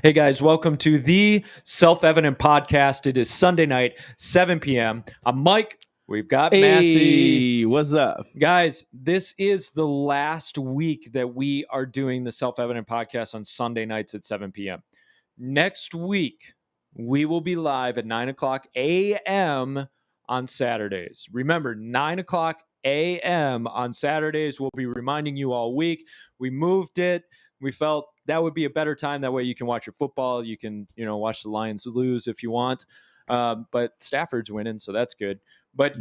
Hey guys, welcome to the Self-Evident Podcast. It is Sunday night, 7 p.m. I'm Mike. We've got Massey. Hey, what's up? Guys, this is the last week that we are doing the Self-Evident Podcast on Sunday nights at 7 p.m. Next week, we will be live at 9 o'clock a.m. on Saturdays. Remember, 9 o'clock a.m. on Saturdays. We'll be reminding you all week. We moved it. We felt that would be a better time. That way you can watch your football. You can, watch the Lions lose if you want. But Stafford's winning, so that's good. But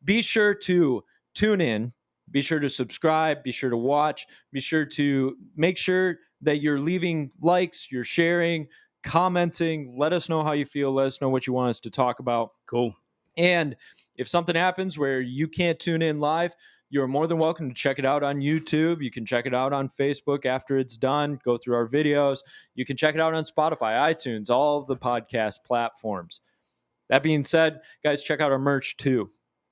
be sure to tune in. Be sure to subscribe. Be sure to watch. Be sure to make sure that you're leaving likes, you're sharing, commenting. Let us know how you feel. Let us know what you want us to talk about. Cool. And if something happens where you can't tune in live, you're more than welcome to check it out on YouTube. You can check it out on Facebook after it's done. Go through our videos. You can check it out on Spotify, iTunes, all of the podcast platforms. That being said, guys, check out our merch too.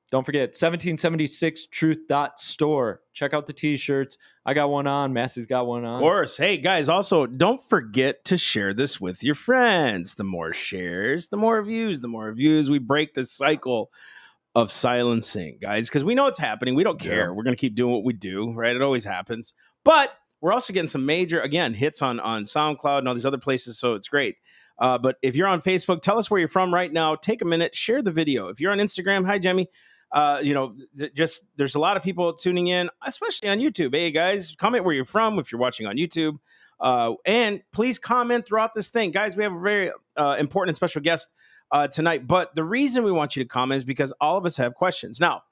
Don't forget, 1776truth.store. Check out the t-shirts. I got one on. Massey's got one on. Of course. Hey, guys, also, don't forget to share this with your friends. The more shares, the more views. The more views, we break the cycle of silencing, guys, because we know it's happening. We don't care. Yeah. We're going to keep doing what we do, right? It always happens. But we're also getting some major, again, hits on SoundCloud and all these other places, so it's great. But if you're on Facebook, tell us where you're from right now. Take a minute, share the video. If you're on Instagram, hi, Jemmy. Just there's a lot of people tuning in, especially on YouTube. Hey, guys, comment where you're from if you're watching on YouTube. And please comment throughout this thing. Guys, we have a very important and special guest tonight. But the reason we want you to comment is because all of us have questions. Now,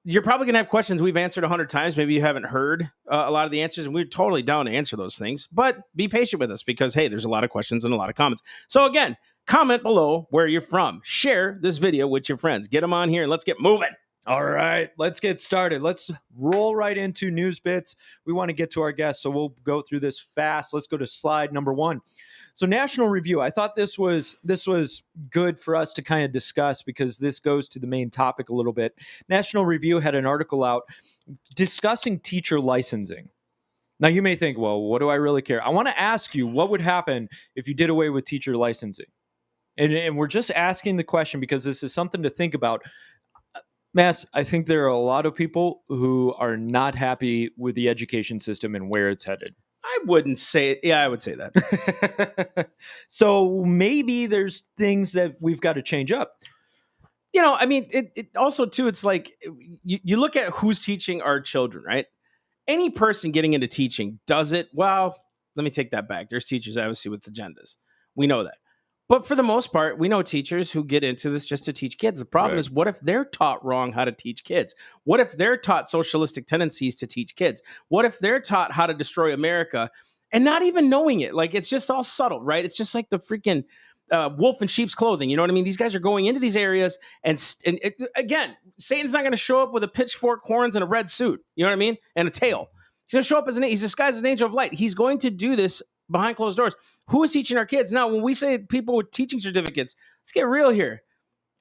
you're probably going to have questions we've answered 100 times. Maybe you haven't heard a lot of the answers, and we're totally down to answer those things. But be patient with us because, hey, there's a lot of questions and a lot of comments. So, again, comment below where you're from. Share this video with your friends. Get them on here, and let's get moving. All right, let's get started. Let's roll right into news bits. We want to get to our guests, so we'll go through this fast. Let's go to slide number 1. So National Review, I thought this was good for us to kind of discuss because this goes to the main topic a little bit. National Review had an article out discussing teacher licensing. Now you may think, well, what do I really care? I want to ask you, what would happen if you did away with teacher licensing? And we're just asking the question because this is something to think about. Mass, I think there are a lot of people who are not happy with the education system and where it's headed. I wouldn't say it. Yeah, I would say that. So maybe there's things that we've got to change up. I mean, it also, too, it's like you look at who's teaching our children, right? Any person getting into teaching does it. Well, let me take that back. There's teachers, obviously, with agendas. We know that. But for the most part, we know teachers who get into this just to teach kids. The problem is, what if they're taught wrong how to teach kids? What if they're taught socialistic tendencies to teach kids? What if they're taught how to destroy America and not even knowing it? Like, it's just all subtle, right? It's just like the freaking wolf in sheep's clothing. You know what I mean? These guys are going into these areas again, Satan's not going to show up with a pitchfork, horns, and a red suit. You know what I mean? And a tail. He's going to show up he's disguised as an angel of light. He's going to do this behind closed doors. Who is teaching our kids? Now, when we say people with teaching certificates, let's get real here.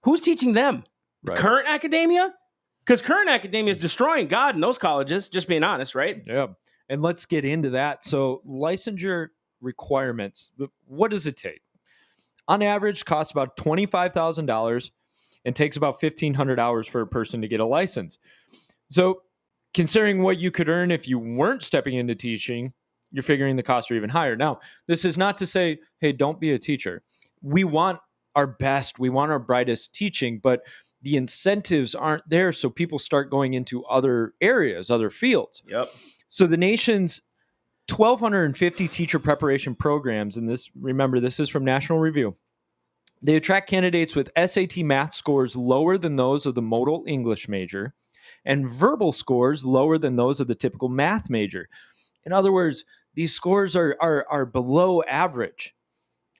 Who's teaching them? Right. Current academia? Because current academia is destroying God in those colleges, just being honest, right? Yeah. And let's get into that. So licensure requirements, what does it take? On average, costs about $25,000 and takes about 1,500 hours for a person to get a license. So considering what you could earn if you weren't stepping into teaching, you're figuring the costs are even higher. Now, this is not to say, hey, don't be a teacher. We want our best. We want our brightest teaching, but the incentives aren't there. So people start going into other areas, other fields. Yep. So the nation's 1,250 teacher preparation programs, and this is from National Review. They attract candidates with SAT math scores lower than those of the modal English major and verbal scores lower than those of the typical math major. In other words, these scores are below average,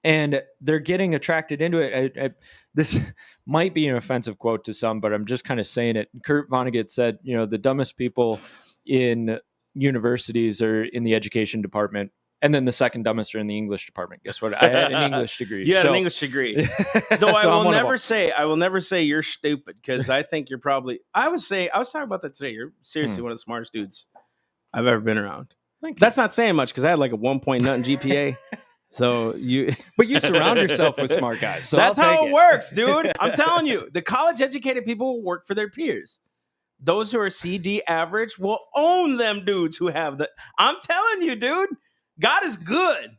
and they're getting attracted into it. This might be an offensive quote to some, but I'm just kind of saying it. Kurt Vonnegut said, the dumbest people in universities are in the education department, and then the second dumbest are in the English department. Guess what? I had an English degree. You had an English degree. Though I will never say you're stupid, because I think you're probably. I was talking about that today. You're seriously one of the smartest dudes I've ever been around. Thank you. That's not saying much because I had like a 1 point nothing GPA. So But you surround yourself with smart guys. So that's I'll how take it works, dude. I'm telling you, the college educated people will work for their peers. Those who are CD average will own them dudes who have the. I'm telling you, dude, God is good.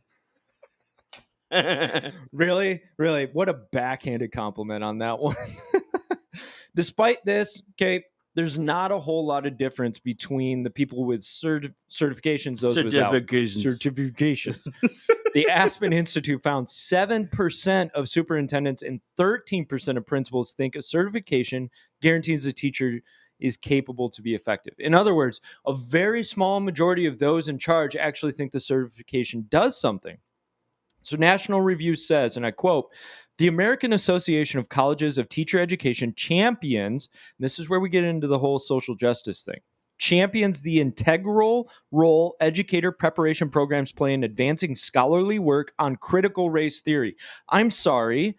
Really? What a backhanded compliment on that one. Despite this, okay, there's not a whole lot of difference between the people with certifications, those without certifications. The Aspen Institute found 7% of superintendents and 13% of principals think a certification guarantees a teacher is capable to be effective. In other words, a very small majority of those in charge actually think the certification does something. So National Review says, and I quote, the American Association of Colleges of Teacher Education champions, and this is where we get into the whole social justice thing, champions the integral role educator preparation programs play in advancing scholarly work on critical race theory. I'm sorry,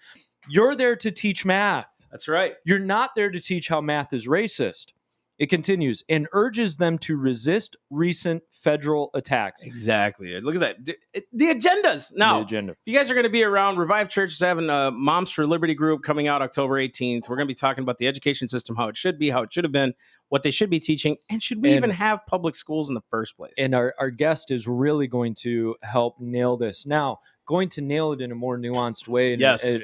you're there to teach math. That's right. You're not there to teach how math is racist. It continues and urges them to resist recent federal attacks. Exactly. Look at that. The agendas. Now, if you guys are going to be around, Revive Church is having a Moms for Liberty group coming out October 18th. We're going to be talking about the education system, how it should be, how it should have been, what they should be teaching, and should we even have public schools in the first place? And our guest is really going to help nail this. Now, going to nail it in a more nuanced way, yes.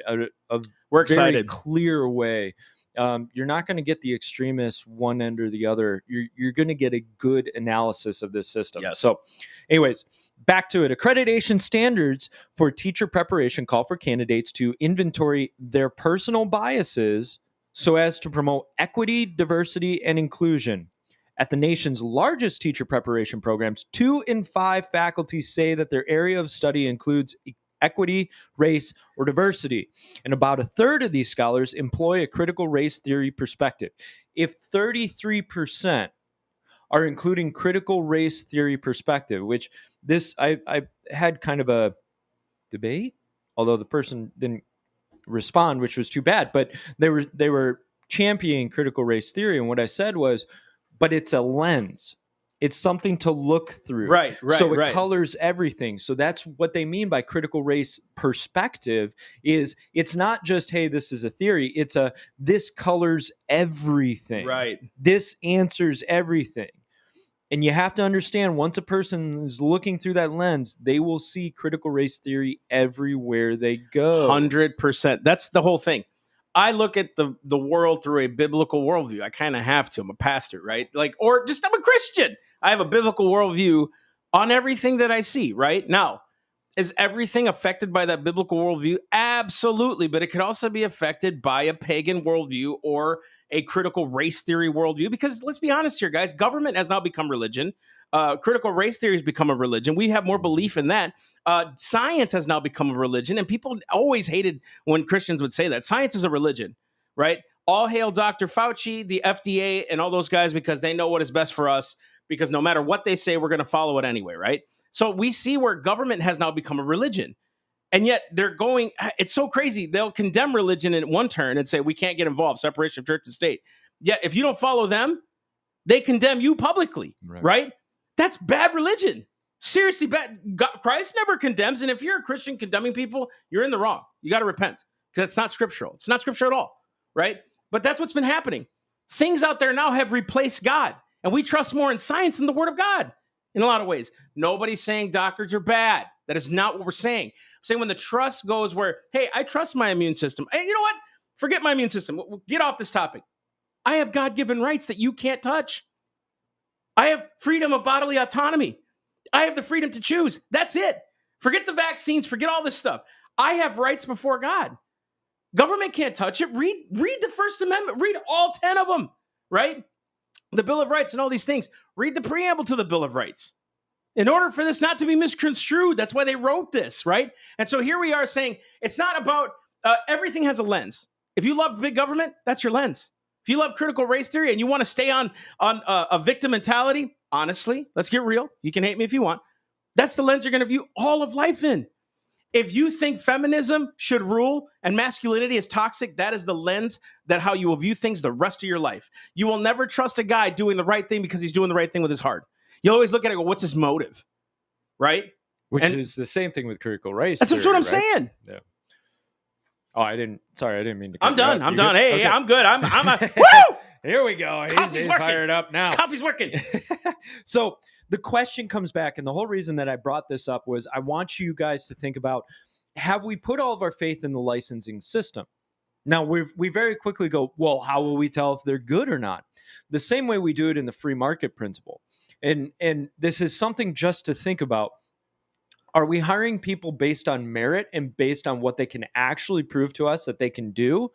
We're excited. Clear way. You're not going to get the extremists one end or the other. You're going to get a good analysis of this system. Yes. So anyways, back to it. Accreditation standards for teacher preparation call for candidates to inventory their personal biases so as to promote equity, diversity, and inclusion. At the nation's largest teacher preparation programs, 2 in 5 faculty say that their area of study includes equity, race, or diversity. And about a third of these scholars employ a critical race theory perspective. If 33% are including critical race theory perspective, which this, I had kind of a debate, although the person didn't respond, which was too bad, but they were championing critical race theory. And what I said was, but it's a lens. It's something to look through. Right. So it colors everything. So that's what they mean by critical race perspective is it's not just, hey, this is a theory. It's this colors everything. Right. This answers everything. And you have to understand, once a person is looking through that lens, they will see critical race theory everywhere they go. 100%. That's the whole thing. I look at the world through a biblical worldview. I kind of have to. I'm a pastor, right? Or just I'm a Christian. I have a biblical worldview on everything that I see, right? Now, is everything affected by that biblical worldview? Absolutely. But it could also be affected by a pagan worldview or a critical race theory worldview. Because let's be honest here, guys, government has now become religion. Critical race theory has become a religion. We have more belief in that. Science has now become a religion. And people always hated when Christians would say that. Science is a religion, right? All hail Dr. Fauci, the FDA, and all those guys because they know what is best for us. Because no matter what they say, we're going to follow it anyway, right? So we see where government has now become a religion. And yet they're going, it's so crazy. They'll condemn religion in one turn and say, we can't get involved, separation of church and state. Yet if you don't follow them, they condemn you publicly, right? That's bad religion. Seriously bad. Christ never condemns. And if you're a Christian condemning people, you're in the wrong. You got to repent because it's not scriptural. It's not scriptural at all, right? But that's what's been happening. Things out there now have replaced God. And we trust more in science than the word of God in a lot of ways. Nobody's saying doctors are bad. That is not what we're saying. I'm saying when the trust goes where, hey, I trust my immune system. And you know what? Forget my immune system. Get off this topic. I have God-given rights that you can't touch. I have freedom of bodily autonomy. I have the freedom to choose. That's it. Forget the vaccines. Forget all this stuff. I have rights before God. Government can't touch it. Read the First Amendment. Read all 10 of them, right? The Bill of Rights and all these things. Read the preamble to the Bill of Rights. In order for this not to be misconstrued, that's why they wrote this, right? And so here we are saying it's not about everything has a lens. If you love big government, that's your lens. If you love critical race theory and you want to stay on a victim mentality, honestly, let's get real. You can hate me if you want. That's the lens you're going to view all of life in. If you think feminism should rule and masculinity is toxic, that is the lens that how you will view things the rest of your life. You will never trust a guy doing the right thing because he's doing the right thing with his heart. You always look at it and go, what's his motive? right? Which And is the same thing with critical race that's theory, what I'm right? saying. Yeah. Oh, I didn't mean to cut I'm you done. off. I'm You done. good? Hey, Okay. I'm good. I'm a woo! Here we go. He's working. fired up now. Coffee's working. So the question comes back, and the whole reason that I brought this up was I want you guys to think about, have we put all of our faith in the licensing system? Now, we very quickly go, well, how will we tell if they're good or not? The same way we do it in the free market principle. And this is something just to think about. Are we hiring people based on merit and based on what they can actually prove to us that they can do?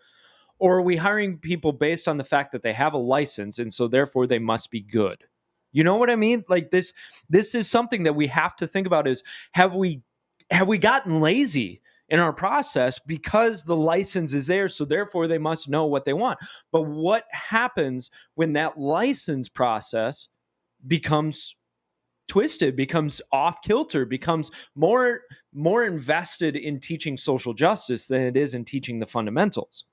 Or are we hiring people based on the fact that they have a license and so therefore they must be good? You know what I mean? Like this is something that we have to think about is have we gotten lazy in our process because the license is there, so therefore they must know what they want. But what happens when that license process becomes twisted, becomes off kilter, becomes more invested in teaching social justice than it is in teaching the fundamentals?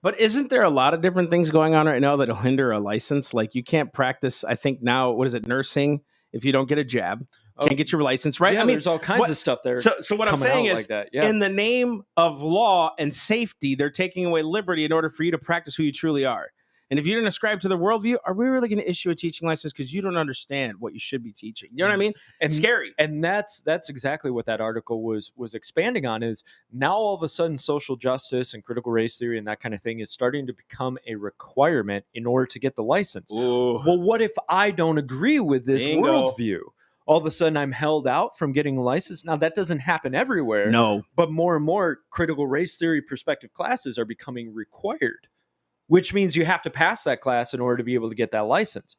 But isn't there a lot of different things going on right now that'll hinder a license? Like you can't practice, I think now, what is it, nursing if you don't get a jab? Can't get your license, right? Yeah, I mean, there's all kinds of stuff there. So what I'm saying is, like that. Yeah. in the name of law and safety, they're taking away liberty in order for you to practice who you truly are. And if you don't ascribe to the worldview, are we really going to issue a teaching license because you don't understand what you should be teaching? You know what I mean? And scary. And that's exactly what that article was expanding on. Is now all of a sudden social justice and critical race theory and that kind of thing is starting to become a requirement in order to get the license. Ooh. Well, what if I don't agree with this Bingo. worldview? All of a sudden I'm held out from getting a license. Now that doesn't happen everywhere. No. But more and more critical race theory perspective classes are becoming required, which means you have to pass that class in order to be able to get that license.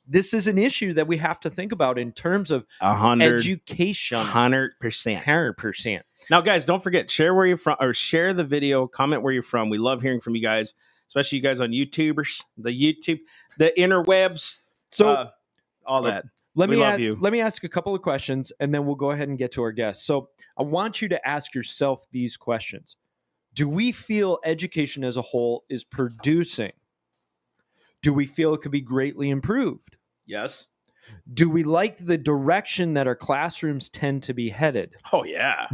This is an issue that we have to think about in terms of 100, education. 100%. 100%. Now, guys, don't forget, share where you're from, or share the video, comment where you're from. We love hearing from you guys, especially you guys on YouTubers, the interwebs, So all that. Let We me love you. Let me ask a couple of questions, and then we'll go ahead and get to our guests. So I want you to ask yourself these questions. Do we feel education as a whole is producing? Do we feel it could be greatly improved? Yes. Do we like the direction that our classrooms tend to be headed? Oh, yeah.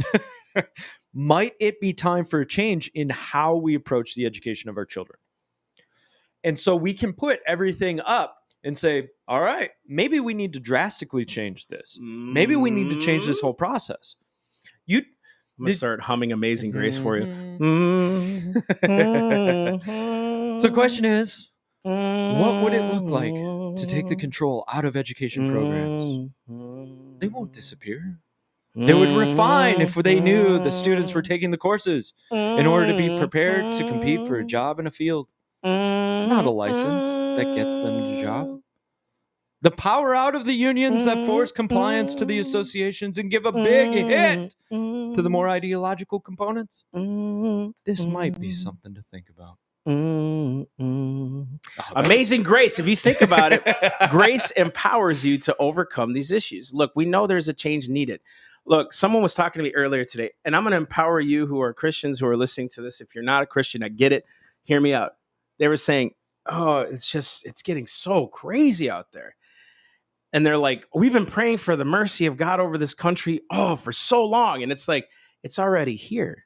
Might it be time for a change in how we approach the education of our children? And so we can put everything up and say, all right, maybe we need to drastically change this. Maybe we need to change this whole process. I'm going to start humming Amazing Grace for you. So the question is, what would it look like to take the control out of education programs? They won't disappear. They would refine if they knew the students were taking the courses in order to be prepared to compete for a job in a field, not a license that gets them the job. The power out of the unions that force compliance to the associations and give a big hit to the more ideological components. This might be something to think about. Amazing Grace. If you think about it, grace empowers you to overcome these issues. Look, we know there's a change needed. Look, someone was talking to me earlier today, and I'm going to empower you who are Christians who are listening to this. If you're not a Christian, I get it. Hear me out. They were saying, oh, it's getting so crazy out there. And they're like, we've been praying for the mercy of God over this country, for so long. And it's like, it's already here.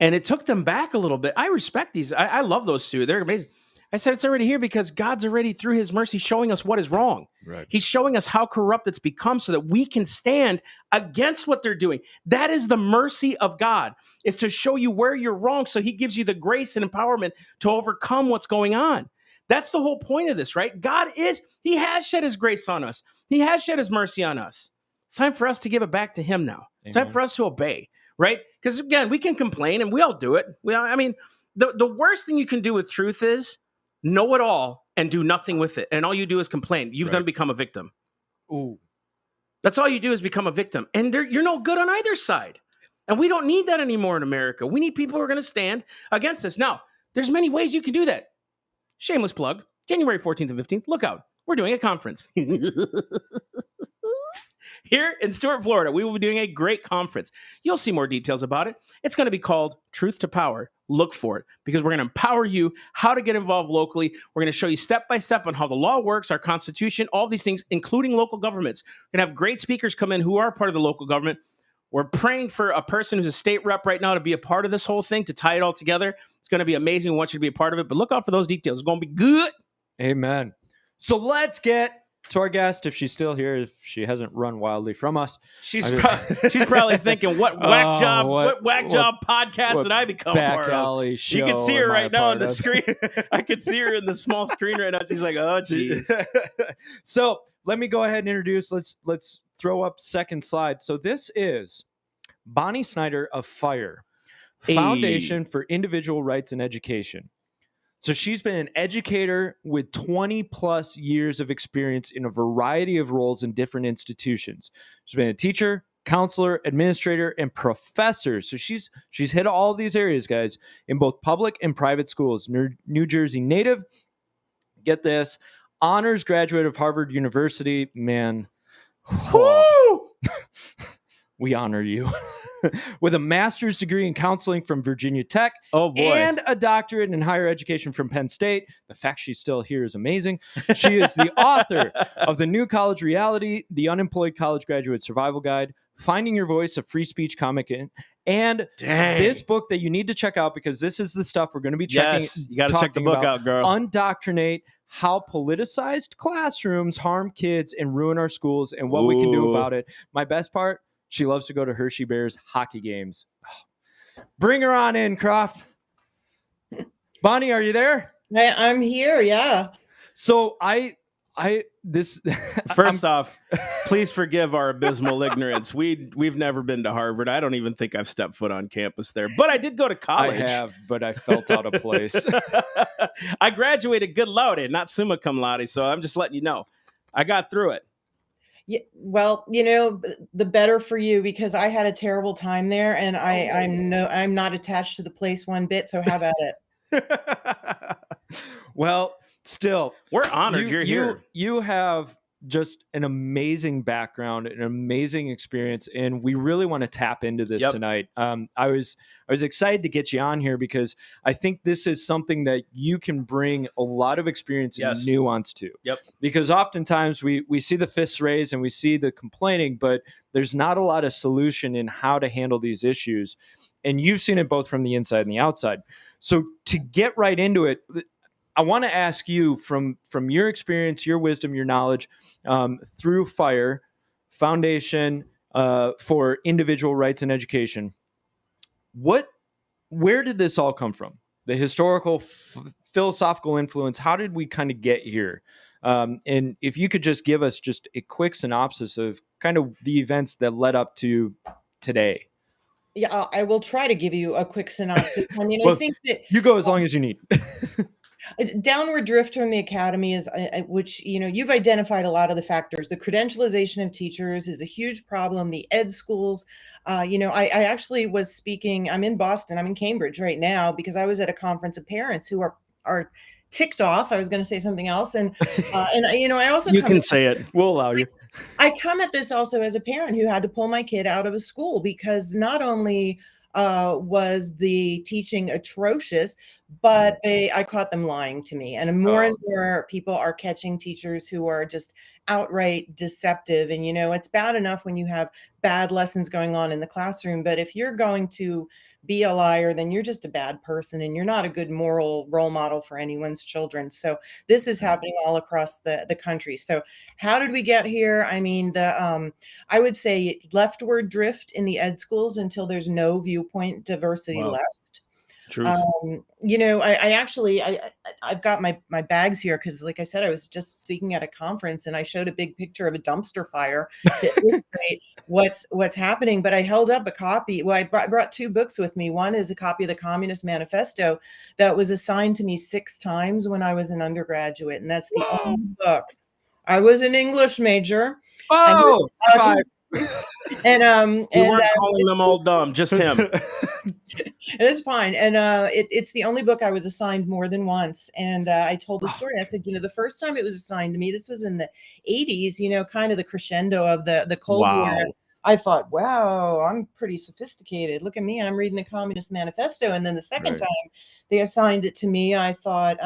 And it took them back a little bit. I respect these. I love those two. They're amazing. I said, it's already here because God's already, through his mercy, showing us what is wrong. Right. He's showing us how corrupt it's become so that we can stand against what they're doing. That is the mercy of God, is to show you where you're wrong. So he gives you the grace and empowerment to overcome what's going on. That's the whole point of this, right? He has shed his grace on us. He has shed his mercy on us. It's time for us to give it back to him now. It's time for us to obey, right? Because again, we can complain and we all do it. The worst thing you can do with truth is know it all and do nothing with it. And all you do is complain. You've then become a victim. Ooh. That's all you do is become a victim. And you're no good on either side. And we don't need that anymore in America. We need people who are going to stand against this. Now, there's many ways you can do that. Shameless plug. January 14th and 15th. Look out. We're doing a conference. Here in Stuart, Florida, we will be doing a great conference. You'll see more details about it. It's going to be called Truth to Power. Look for it because we're going to empower you how to get involved locally. We're going to show you step by step on how the law works, our constitution, all these things, including local governments. We're going to have great speakers come in who are part of the local government. We're praying for a person who's a state rep right now to be a part of this whole thing, to tie it all together. It's going to be amazing. We want you to be a part of it, but look out for those details. It's going to be good. Amen. So let's get to our guest, if she's still here, if she hasn't run wildly from us. She's probably thinking, what whack job podcast did I become part of? You can see her right now on the screen. I can see her in the small screen right now. She's like, oh, geez. So let me go ahead and introduce. Let's throw up second slide. So this is Bonnie Snyder of FIRE, Foundation for Individual Rights and Education. So she's been an educator with 20 plus years of experience in a variety of roles in different institutions. She's been a teacher, counselor, administrator, and professor. So she's hit all these areas, guys, in both public and private schools. New Jersey native. Get this. Honors graduate of Harvard University. Man. Woo! We honor you. With a master's degree in counseling from Virginia Tech. Oh, boy. And a doctorate in higher education from Penn State. The fact she's still here is amazing. She is the author of The New College Reality, The Unemployed College Graduate Survival Guide, Finding Your Voice, a free speech comic, and this book that you need to check out because this is the stuff we're going to be checking. Yes, you got to check the book out, girl. Undoctrinate How Politicized Classrooms Harm Kids and Ruin Our Schools and what we can do about it. My best part, she loves to go to Hershey Bears hockey games. Oh. Bring her on in, Croft. Bonnie, are you there? I'm here, yeah. So First off, please forgive our abysmal ignorance. We've never been to Harvard. I don't even think I've stepped foot on campus there, but I did go to college. I have, but I felt out of place. I graduated good laude, not summa cum laude, so I'm just letting you know. I got through it. Yeah, well, the better for you because I had a terrible time there, and I'm not attached to the place one bit. So how about it? Well, still, we're honored you're here. You have just an amazing background, an amazing experience, and we really want to tap into this tonight. I was excited to get you on here because I think this is something that you can bring a lot of experience and nuance to. Yep. Because oftentimes we see the fists raised and we see the complaining, but there's not a lot of solution in how to handle these issues. And you've seen it both from the inside and the outside. So to get right into it, I want to ask you from your experience, your wisdom, your knowledge through FIRE, Foundation for Individual Rights and Education. Where did this all come from? The historical, philosophical influence. How did we kind of get here? And if you could just give us just a quick synopsis of kind of the events that led up to today. Yeah, I will try to give you a quick synopsis. I mean, Well, I think that you go as long as you need. downward drift from the academy is, which, you've identified a lot of the factors. The credentialization of teachers is a huge problem. The ed schools, I actually was speaking, I'm in Boston, I'm in Cambridge right now because I was at a conference of parents who are ticked off. I was going to say something else. And I also, you can say it. We'll allow you. I come at this also as a parent who had to pull my kid out of a school because not only was the teaching atrocious, but I caught them lying to me. And more people are catching teachers who are just outright deceptive. And, it's bad enough when you have bad lessons going on in the classroom. But if you're going to be a liar, then you're just a bad person and you're not a good moral role model for anyone's children. So this is happening all across the country. So how did we get here? I mean, I would say leftward drift in the ed schools until there's no viewpoint diversity left. True. I've got my bags here because, like I said, I was just speaking at a conference and I showed a big picture of a dumpster fire to illustrate what's happening. But I held up a copy. Well, I brought two books with me. One is a copy of the Communist Manifesto that was assigned to me 6 times when I was an undergraduate, and that's the only book. I was an English major. Oh, And We weren't calling them all dumb, just him. it's fine. And it's the only book I was assigned more than once. And I told the story. I said, the first time it was assigned to me, this was in the 80s, kind of the crescendo of the Cold War. Wow. I thought, wow, I'm pretty sophisticated. Look at me. I'm reading the Communist Manifesto. And then the second Right. time they assigned it to me, I thought,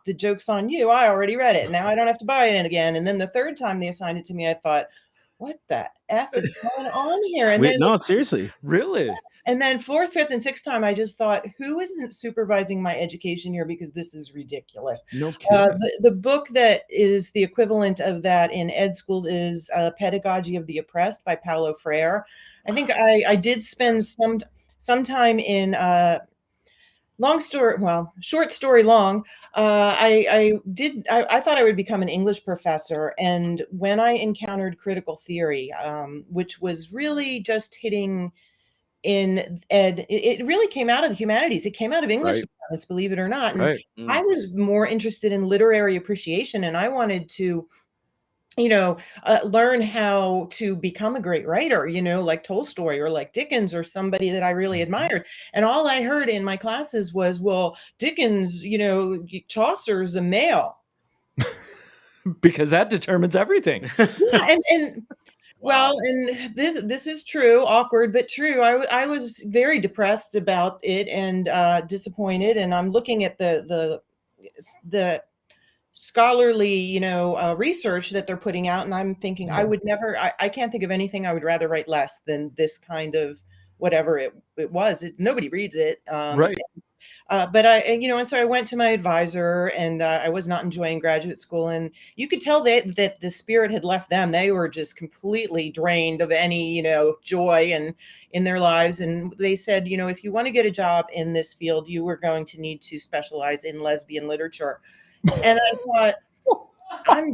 the joke's on you. I already read it. Now I don't have to buy it again. And then the third time they assigned it to me, I thought, what the F is going on here? And Wait, no, seriously. Really? And then fourth, fifth, and sixth time, I just thought, who isn't supervising my education here? Because this is ridiculous. No kidding. The book that is the equivalent of that in ed schools is Pedagogy of the Oppressed by Paulo Freire. I think I did spend some time in short story long. I thought I would become an English professor. And when I encountered critical theory, which was really just hitting in ed, it really came out of the humanities. It came out of English departments, believe it or not. And Right. I was more interested in literary appreciation, and I wanted to, learn how to become a great writer, like Tolstoy or like Dickens or somebody that I really admired. And all I heard in my classes was, well, Dickens, Chaucer's a male. Because that determines everything. Yeah, and well, and this is true, awkward, but true. I was very depressed about it and disappointed. And I'm looking at the scholarly, research that they're putting out, and I'm thinking I would never. I can't think of anything I would rather write less than this kind of whatever it was. Nobody reads it, Right. but and so I went to my advisor, and I was not enjoying graduate school, and you could tell that the spirit had left them. They were just completely drained of any, joy and in their lives. And they said, if you want to get a job in this field, you were going to need to specialize in lesbian literature. And I thought, I'm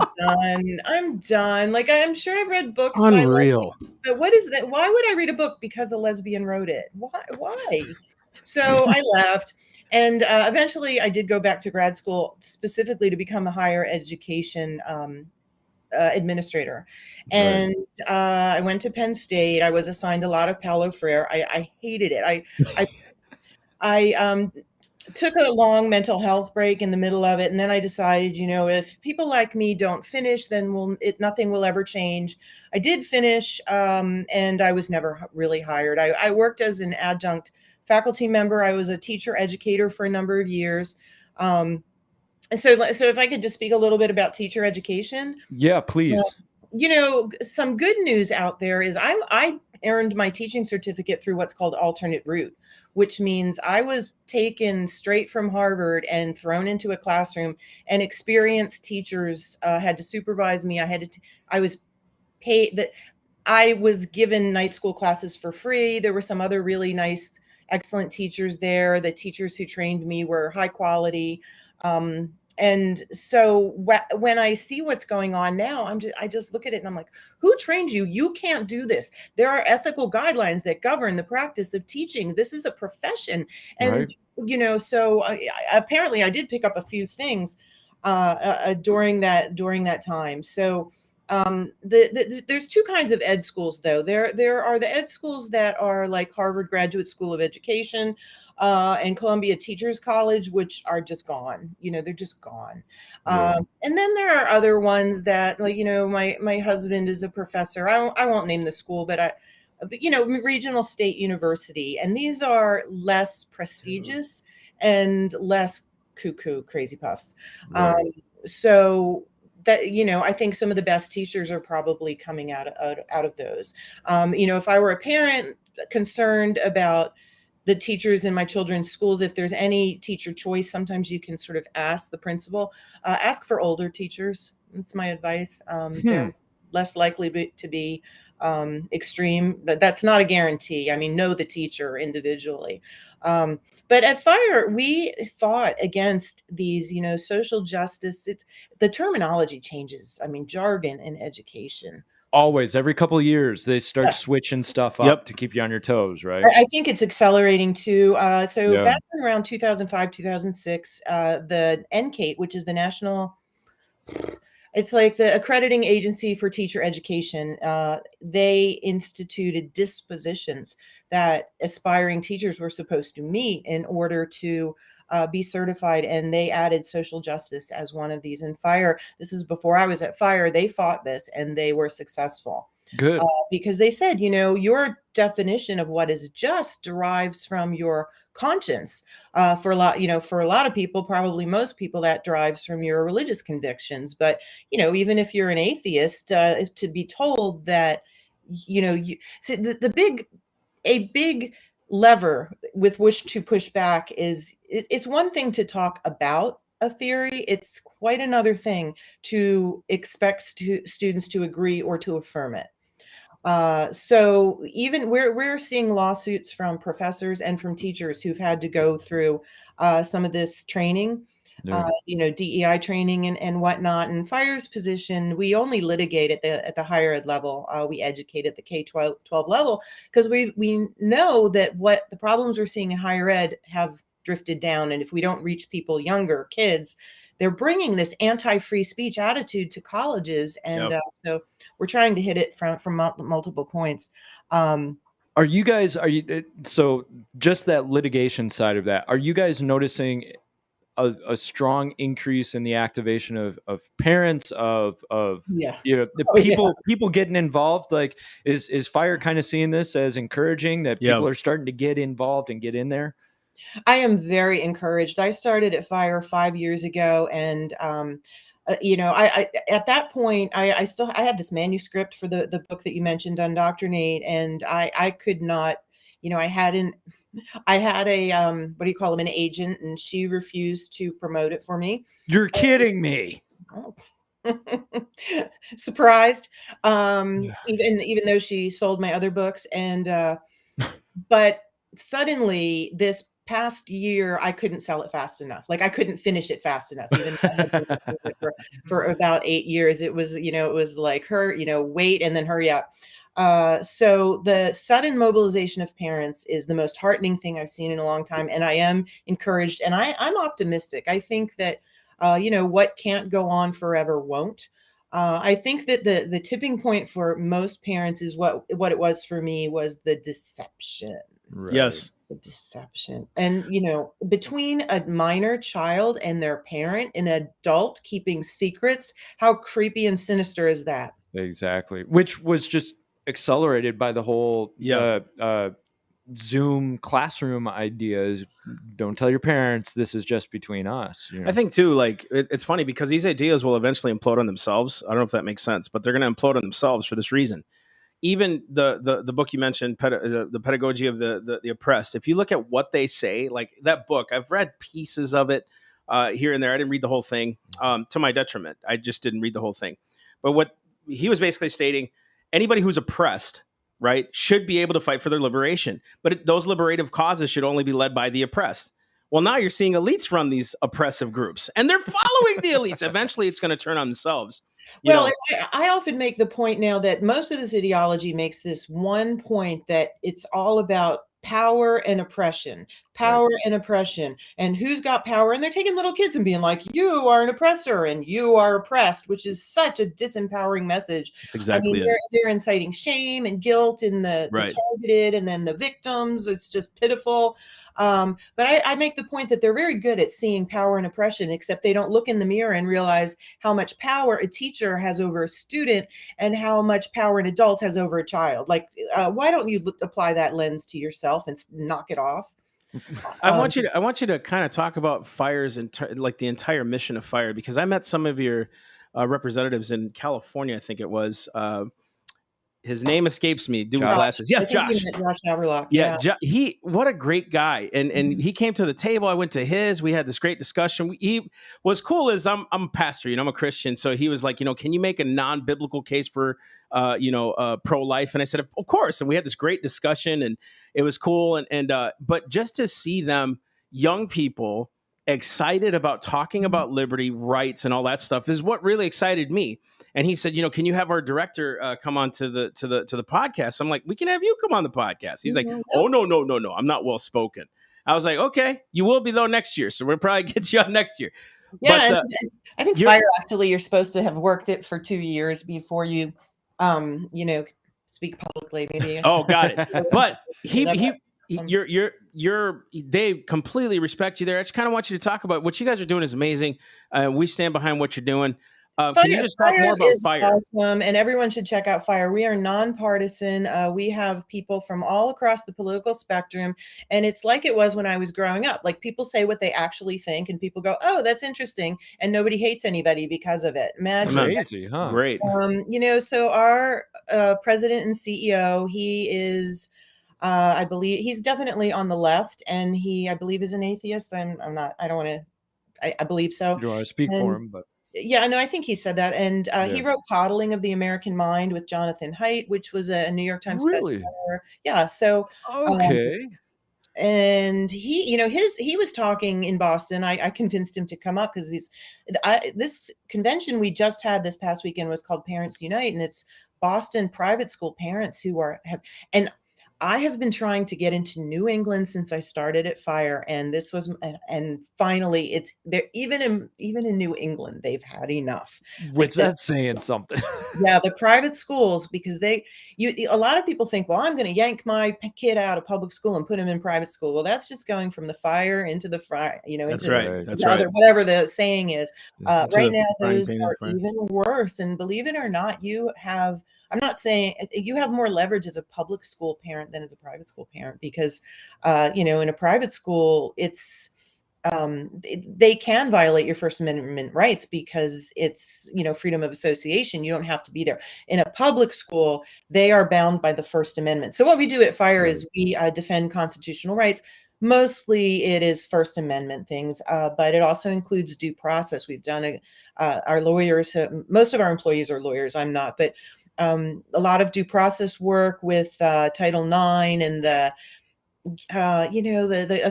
done. Like, I'm sure I've read books Unreal. by lesbians, but what is that? Why would I read a book because a lesbian wrote it? Why? So I left. And eventually I did go back to grad school specifically to become a higher education administrator. And I went to Penn State. I was assigned a lot of Paulo Freire. I hated it. I took a long mental health break in the middle of it. And then I decided, if people like me don't finish, then nothing will ever change. I did finish, and I was never really hired. I worked as an adjunct faculty member. I was a teacher educator for a number of years. So if I could just speak a little bit about teacher education. Yeah, please. Some good news out there is I earned my teaching certificate through what's called alternate route, which means I was taken straight from Harvard and thrown into a classroom, and experienced teachers had to supervise me. I was paid that. I was given night school classes for free. There were some other really nice, excellent teachers there. The teachers who trained me were high quality. And so when I see what's going on now, I just look at it and I'm like, who trained you? You can't do this. There are ethical guidelines that govern the practice of teaching. This is a profession. And, so apparently I did pick up a few things during that time. So there's two kinds of ed schools, though. There are the ed schools that are like Harvard Graduate School of Education, and Columbia Teachers College, which are just gone. They're just gone. Yeah. And then there are other ones that, like, my husband is a professor. I won't name the school, but Regional State University, and these are less prestigious and less cuckoo crazy puffs. Right. So that, I think some of the best teachers are probably coming out of those. If I were a parent concerned about the teachers in my children's schools, if there's any teacher choice, sometimes you can sort of ask the principal, ask for older teachers. That's my advice. They're less likely to be extreme. That's not a guarantee. I mean, know the teacher individually. But at Fire, we fought against these, social justice. The terminology changes. I mean, jargon in education. Always, every couple of years, they start switching stuff up to keep you on your toes, right? I think it's accelerating too. Back in around 2005, 2006, the NCATE, which is the National It's like the accrediting agency for teacher education. They instituted dispositions that aspiring teachers were supposed to meet in order to be certified. And they added social justice as one of these. In fire, this is before I was at fire, they fought this and they were successful. Good. Because they said, your definition of what is just derives from your conscience. For a lot of people, probably most people, that derives from your religious convictions. But even if you're an atheist, to be told that, you see a big lever with which to push back is it's one thing to talk about a theory. It's quite another thing to expect students to agree or to affirm it. So even we're seeing lawsuits from professors and from teachers who've had to go through some of this training, Yeah. DEI training and whatnot. And fire's position, we only litigate at the higher ed level. We educate at the K-12 level because we know that what the problems we're seeing in higher ed have drifted down. And if we don't reach people younger, kids, they're bringing this anti-free speech attitude to colleges. And Yep. so we're trying to hit it from multiple points. Are you so just that litigation side of that, are you guys noticing a strong increase in the activation of parents of Yeah. the Oh, yeah. people getting involved? Like is fire kind of seeing this as encouraging that Yeah. people are starting to get involved and get in there? I am very encouraged. I started at Fire 5 years ago, and I at that point I had this manuscript for the book that you mentioned, Undoctrinate, and I could not, I hadn't. I had a what do you call them, an agent, and she refused to promote it for me. You're kidding me. Oh. Surprised. Yeah. Even though she sold my other books, and but suddenly this past year I couldn't sell it fast enough. Like I couldn't finish it fast enough. Even though I had been doing it for about 8 years. It was, it was like wait and then hurry up. So the sudden mobilization of parents is the most heartening thing I've seen in a long time, and I am encouraged, and I'm optimistic. I think that what can't go on forever won't. I think that the tipping point for most parents is what it was for me, was the deception. Right. Yes. The deception. And between a minor child and their parent, an adult keeping secrets, how creepy and sinister is that? Exactly. Which was just accelerated by the whole Yeah. Zoom classroom ideas. Don't tell your parents, this is just between us. I think too, like it's funny because these ideas will eventually implode on themselves. I don't know if that makes sense, but they're going to implode on themselves for this reason. Even the book you mentioned, the pedagogy of the oppressed. If you look at what they say, like that book, I've read pieces of it here and there. I didn't read the whole thing, to my detriment. I just didn't read the whole thing. But what he was basically stating, anybody who's oppressed, right, should be able to fight for their liberation. But those liberative causes should only be led by the oppressed. Well, now you're seeing elites run these oppressive groups, and they're following the elites. Eventually, it's going to turn on themselves. Well, I often make the point now that most of this ideology makes this one point, that it's all about power and oppression, power and oppression, and who's got power. And they're taking little kids and being like, you are an oppressor and you are oppressed, which is such a disempowering message. Exactly. I mean, they're inciting shame and guilt in the targeted, and then the victims. It's just pitiful. But I make the point that they're very good at seeing power and oppression, except they don't look in the mirror and realize how much power a teacher has over a student and how much power an adult has over a child. Like, why don't you apply that lens to yourself and knock it off? I want you to kind of talk about fires and like the entire mission of fire, because I met some of your representatives in California. I think it was. His name escapes me. Dude with glasses. Yes, Josh. Josh Haverlock. Yeah, what a great guy. And he came to the table. I went to his. We had this great discussion. He was cool as I'm a pastor, I'm a Christian. So he was like, can you make a non-biblical case for, pro-life? And I said, of course. And we had this great discussion, and it was cool. But just to see them, young people, excited about talking about liberty, rights, and all that stuff is what really excited me. And he said, can you have our director come on to the podcast? I'm like, we can have you come on the podcast. He's like, oh, no. I'm not well spoken. I was like, okay, you will be though next year. So we'll probably get you on next year. Yeah, But I think you're fire actually you're supposed to have worked it for 2 years before you, you know, speak publicly. Maybe oh, got it. But you never. they completely respect you there. I just kind of want you to talk about what you guys are doing is amazing. We stand behind what you're doing. Can you just talk Fire more about is fire? awesome, and everyone should check out Fire. We are nonpartisan. We have people from all across the political spectrum, and it's like it was when I was growing up. Like people say what they actually think, and people go, "Oh, that's interesting," and nobody hates anybody because of it. Imagine. Crazy, huh? Great. So our president and CEO, he is, I believe, he's definitely on the left, and I believe, is an atheist. I'm not. I don't want to. I believe so. You don't want to speak for And him, but yeah, no, I think he said that. And he yeah. wrote Coddling of the American Mind with Jonathan Haidt, which was a New York Times Really? bestseller. Yeah. So, um, Okay. and he was talking in Boston. I convinced him to come up because this convention we just had this past weekend was called Parents Unite, and it's Boston private school parents who and I have been trying to get into New England since I started at Fire, and this was, and finally it's there. Even in New England, they've had enough. Which Like that's saying something. yeah, the private schools, because a lot of people think, well, I'm going to yank my kid out of public school and put him in private school. Well, that's just going from the fire into the fire, That's into right. Right. That's the right. other, whatever the saying is. To Right the now, frying those pan in are the fire. even worse. And believe it or not, I'm not saying you have more leverage as a public school parent than as a private school parent because, in a private school, they can violate your First Amendment rights because it's, freedom of association. You don't have to be there. In a public school, they are bound by the First Amendment. So what we do at Fire is we defend constitutional rights. Mostly it is First Amendment things, but it also includes due process. We've done our lawyers, most of our employees are lawyers. I'm not, but a lot of due process work with Title IX and a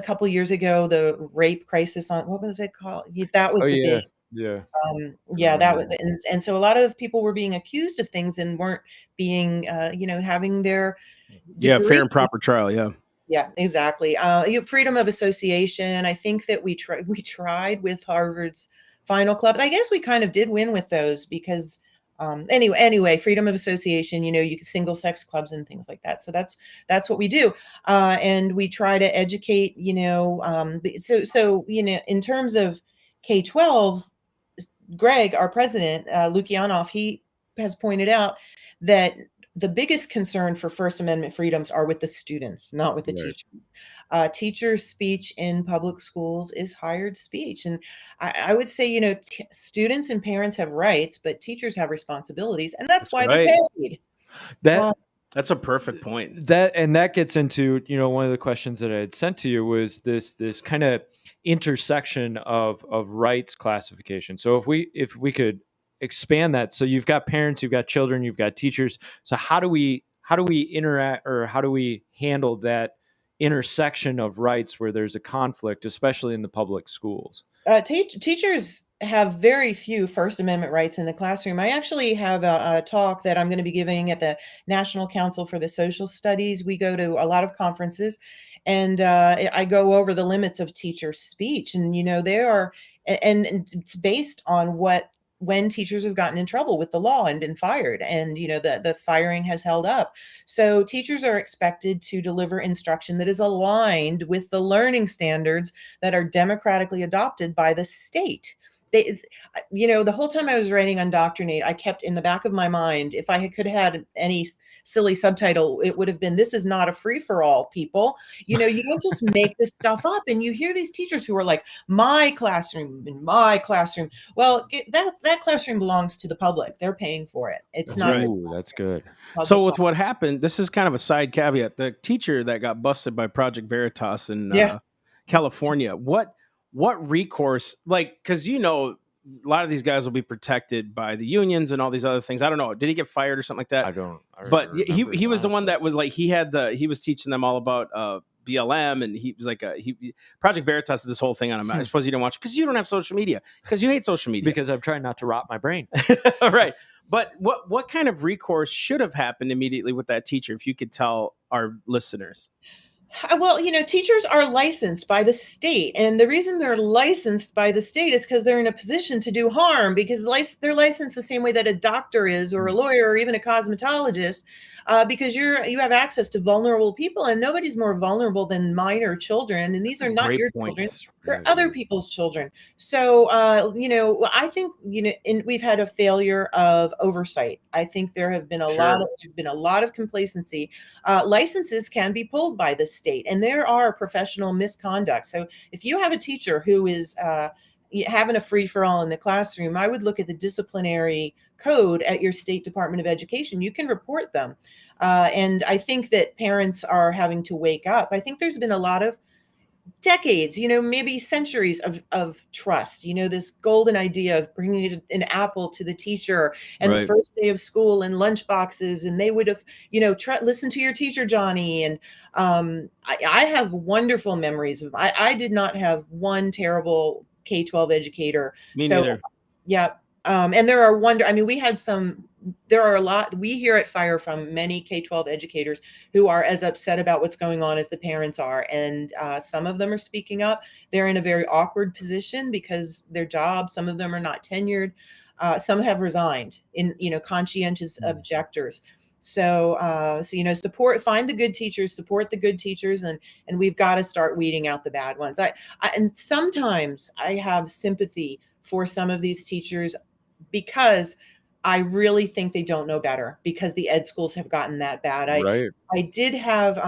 couple years ago, the rape crisis on, what was it called? That was Oh the yeah. big, Yeah. yeah, that was, Remember. and so a lot of people were being accused of things and weren't being, having their Yeah, fair degree. and proper trial. Yeah. Yeah, exactly. Freedom of association. I think that we tried with Harvard's final club. I guess we kind of did win with those because anyway, freedom of association, you can single sex clubs and things like that. So that's what we do. And we try to educate, in terms of K-12, Greg, our president, Lukianoff, he has pointed out that the biggest concern for First Amendment freedoms are with the students, not with the Right. teachers. Teachers' speech in public schools is hired speech. And I would say, students and parents have rights, but teachers have responsibilities. And that's why right. they're paid. That That's a perfect point. that gets into, one of the questions that I had sent to you was this kind of intersection of rights classification. So if we could expand that, so you've got parents, you've got children, you've got teachers. So how do we interact, or how do we handle that intersection of rights where there's a conflict, especially in the public schools? Teachers have very few First Amendment rights in the classroom. I actually have a talk that I'm going to be giving at the National Council for the Social Studies. We go to a lot of conferences, and I go over the limits of teacher speech. And there are, and it's based on when teachers have gotten in trouble with the law and been fired, and the firing has held up. So teachers are expected to deliver instruction that is aligned with the learning standards that are democratically adopted by the state. The whole time I was writing Undoctrinate, I kept in the back of my mind, if I could have had any silly subtitle, it would have been, "This is not a free-for-all, people." You don't just make this stuff up. And you hear these teachers who are like, "My classroom, in my classroom." Well, that classroom belongs to the public. They're paying for it. It's That's not. right. Ooh, that's good. So with what happened, this is kind of a side caveat. The teacher that got busted by Project Veritas in Yeah. California, what recourse, because a lot of these guys will be protected by the unions and all these other things. I don't know. Did he get fired or something like that? I don't But remember, he was the one honestly. that was he was teaching them all about BLM, and he was like Project Veritas did this whole thing on him. I suppose you didn't watch it because you don't have social media, because you hate social media. Because I'm trying not to rot my brain. All right. But what kind of recourse should have happened immediately with that teacher, if you could tell our listeners? Well, teachers are licensed by the state. And the reason they're licensed by the state is because they're in a position to do harm, because they're licensed the same way that a doctor is, or a lawyer, or even a cosmetologist, because you have access to vulnerable people, and nobody's more vulnerable than minor children. And these are not Great your point. children. That's They're right. other people's children. So, I think, and we've had a failure of oversight. I think there's been a lot of complacency. Licenses can be pulled by the state, and there are professional misconduct. So if you have a teacher who is having a free for all in the classroom, I would look at the disciplinary code at your state Department of Education. You can report them. And I think that parents are having to wake up. I think there's been a lot of decades, maybe centuries of trust, this golden idea of bringing an apple to the teacher and the Right. first day of school and lunch boxes, and they would have, listen to your teacher, Johnny. And I have wonderful memories of, I did not have one terrible K-12 educator. Me So neither. yeah. And there are a lot, we hear at Fire from many K-12 educators who are as upset about what's going on as the parents are. And some of them are speaking up. They're in a very awkward position because their jobs, some of them are not tenured. Some have resigned in, conscientious objectors. So, find the good teachers, support the good teachers, and we've got to start weeding out the bad ones. And sometimes I have sympathy for some of these teachers, because I really think they don't know better, because the ed schools have gotten that bad. Right. I did have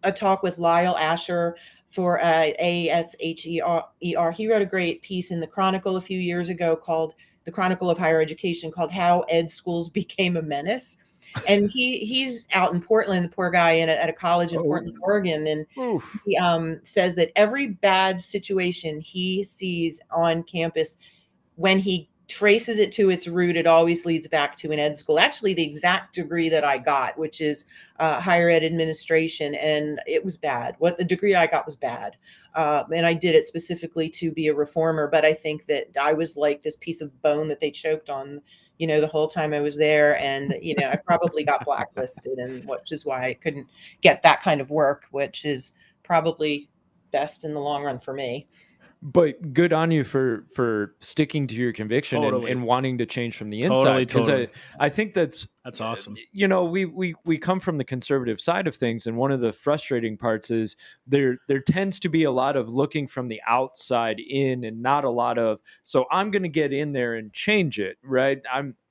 a talk with Lyle Asher for ASHER. He wrote a great piece in the Chronicle a few years ago called The Chronicle of Higher Education, called How Ed Schools Became a Menace. And he's out in Portland, the poor guy, at a college in Portland, Oregon. And Oof. he says that every bad situation he sees on campus, when he traces it to its root, it always leads back to an ed school. Actually, the exact degree that I got, which is higher ed administration, and it was bad. What the degree I got was bad. And I did it specifically to be a reformer, but I think that I was like this piece of bone that they choked on, the whole time I was there. And, I probably got blacklisted, and which is why I couldn't get that kind of work, which is probably best in the long run for me. But good on you for sticking to your conviction Totally. and wanting to change from the Totally, inside. Because totally. I think that's awesome. We come from the conservative side of things, and one of the frustrating parts is there tends to be a lot of looking from the outside in, and not a lot of, so I'm going to get in there and change it, right?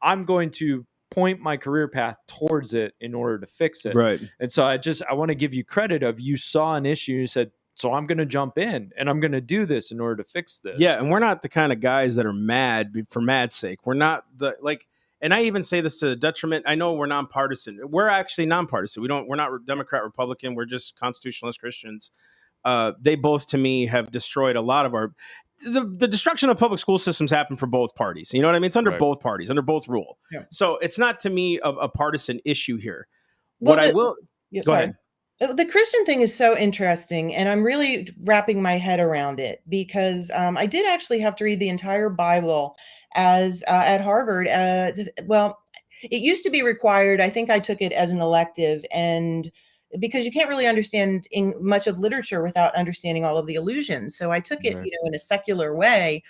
I'm going to point my career path towards it in order to fix it. Right. And so I want to give you credit of, you saw an issue, you said, so I'm going to jump in and I'm going to do this in order to fix this. Yeah, and we're not the kind of guys that are mad for mad's sake. We're not and I even say this to the detriment. I know we're nonpartisan. We're actually nonpartisan. We're not Democrat, Republican. We're just constitutionalist Christians. They both, to me, have destroyed a lot of the destruction of public school systems happened for both parties. You know what I mean? It's under Right. both parties, under both rule. Yeah. So it's not, to me, a partisan issue here. Well, Go ahead. The Christian thing is so interesting, and I'm really wrapping my head around it, because I did actually have to read the entire Bible as at Harvard. Well, it used to be required. I think I took it as an elective, and because you can't really understand much of literature without understanding all of the allusions, so I took it, Right. in a secular way.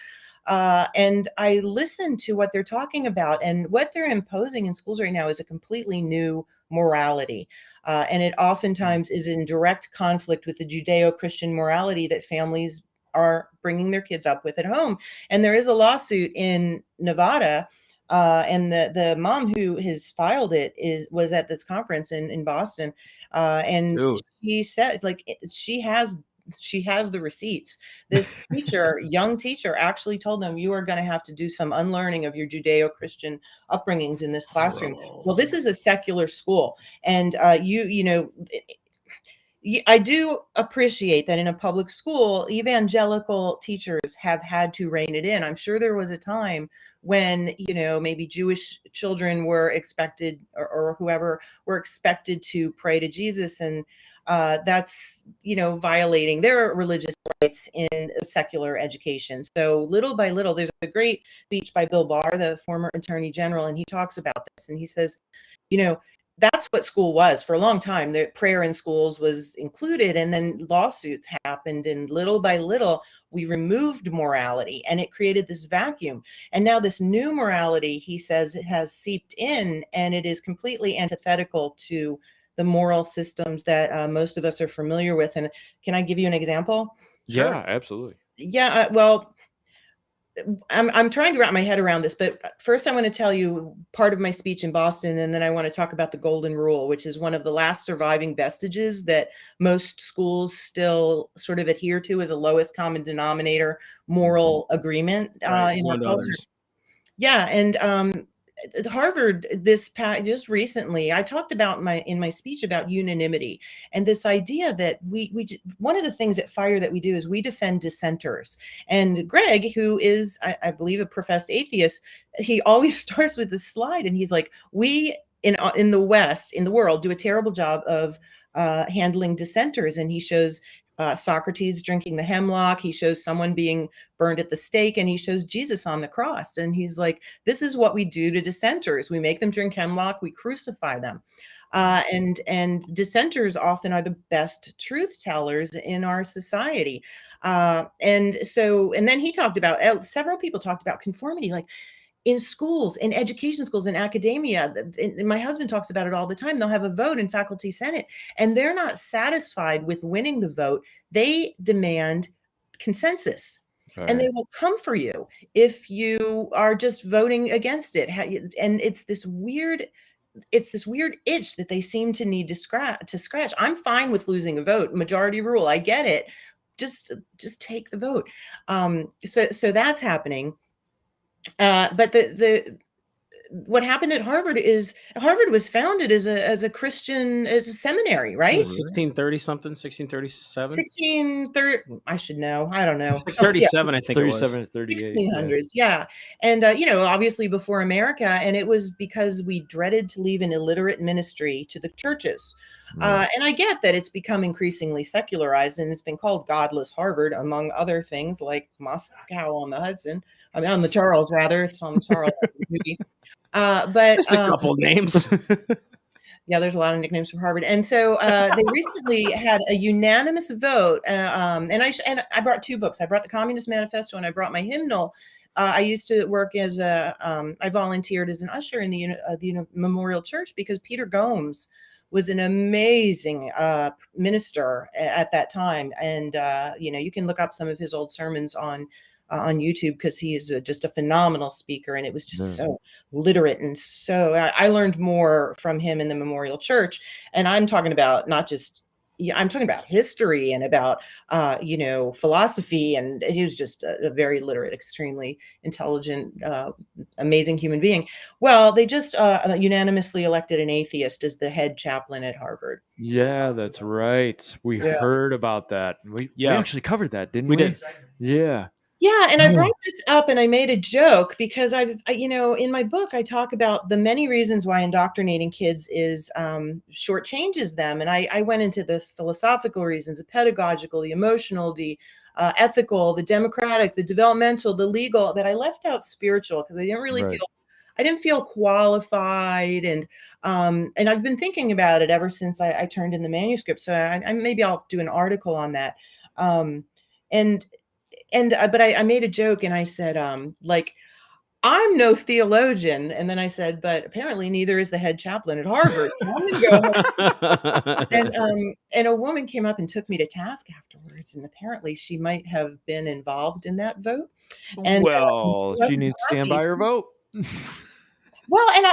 And I listened to what they're talking about, and what they're imposing in schools right now is a completely new morality. And it oftentimes is in direct conflict with the Judeo-Christian morality that families are bringing their kids up with at home. And there is a lawsuit in Nevada, and the mom who has filed it was at this conference in Boston, and Dude. she said, she has the receipts. This young teacher, actually told them, you are going to have to do some unlearning of your Judeo-Christian upbringings in this classroom. Bro. Well, this is a secular school, and I do appreciate that in a public school, evangelical teachers have had to rein it in. I'm sure there was a time when, maybe Jewish children were expected, or whoever were expected, to pray to Jesus, and that's, violating their religious rights in a secular education. So little by little, there's a great speech by Bill Barr, the former Attorney General, and he talks about this, and he says, that's what school was for a long time. The prayer in schools was included, and then lawsuits happened, and little by little we removed morality, and it created this vacuum. And now this new morality, he says, it has seeped in, and it is completely antithetical to the moral systems that most of us are familiar with. And can I give you an example? Sure. Yeah, absolutely. Yeah, well, I'm trying to wrap my head around this, but first I want to tell you part of my speech in Boston, and then I want to talk about the golden rule, which is one of the last surviving vestiges that most schools still sort of adhere to as a lowest common denominator moral agreement Right. in our And culture. others. Yeah, and at Harvard just recently, I talked about in my speech about unanimity and this idea that one of the things at Fire that we do is we defend dissenters. And Greg, who is I believe a professed atheist, he always starts with this slide, and he's like, we in the West, in the world, do a terrible job of handling dissenters, and he shows Socrates drinking the hemlock. He shows someone being burned at the stake, and he shows Jesus on the cross. And he's like, this is what we do to dissenters. We make them drink hemlock. We crucify them. And dissenters often are the best truth tellers in our society. And then he talked about, several people talked about conformity, like in schools, in education schools, in academia. And my husband talks about it all the time. They'll have a vote in faculty senate, and they're not satisfied with winning the vote. They demand consensus. And they will come for you if you are just voting against it. And it's this weird itch that they seem to need to scratch. I'm fine with losing a vote, majority rule. I get it. Just take the vote. So that's happening. But what happened at Harvard is Harvard was founded as a Christian, as a seminary, right? 1630 something, 1637. 1630. I should know. I don't know. 37, I think it was. 37 to 38. 1600s, yeah. And obviously before America, and it was because we dreaded to leave an illiterate ministry to the churches. And I get that it's become increasingly secularized, and it's been called godless Harvard, among other things, like Moscow on the Hudson. I mean, on the Charles, rather. It's on the Charles movie. But Just a couple names. yeah, there's a lot of nicknames from Harvard. And so they recently had a unanimous vote. And I brought two books. I brought the Communist Manifesto, and I brought my hymnal. I used to work as I volunteered as an usher in the Memorial Church, because Peter Gomes was an amazing minister at that time. And, you can look up some of his old sermons on YouTube, because he is just a phenomenal speaker, and it was just so literate. And so I learned more from him in the Memorial Church. And I'm talking about not just, I'm talking about history and about, philosophy. And he was just a very literate, extremely intelligent, amazing human being. Well, they just unanimously elected an atheist as the head chaplain at Harvard. Yeah, that's right. We heard about that. We actually covered that, didn't we? We did. Yeah. Yeah, and I brought this up, and I made a joke because in my book, I talk about the many reasons why indoctrinating kids is shortchanges them. And I went into the philosophical reasons, the pedagogical, the emotional, the ethical, the democratic, the developmental, the legal, but I left out spiritual because I didn't really feel qualified. And I've been thinking about it ever since I turned in the manuscript. So maybe I'll do an article on that. But I made a joke, and I said, I'm no theologian. And then I said, but apparently neither is the head chaplain at Harvard. So I'm going to go. And a woman came up and took me to task afterwards. And apparently she might have been involved in that vote. And she needs to stand by her vote. Well, and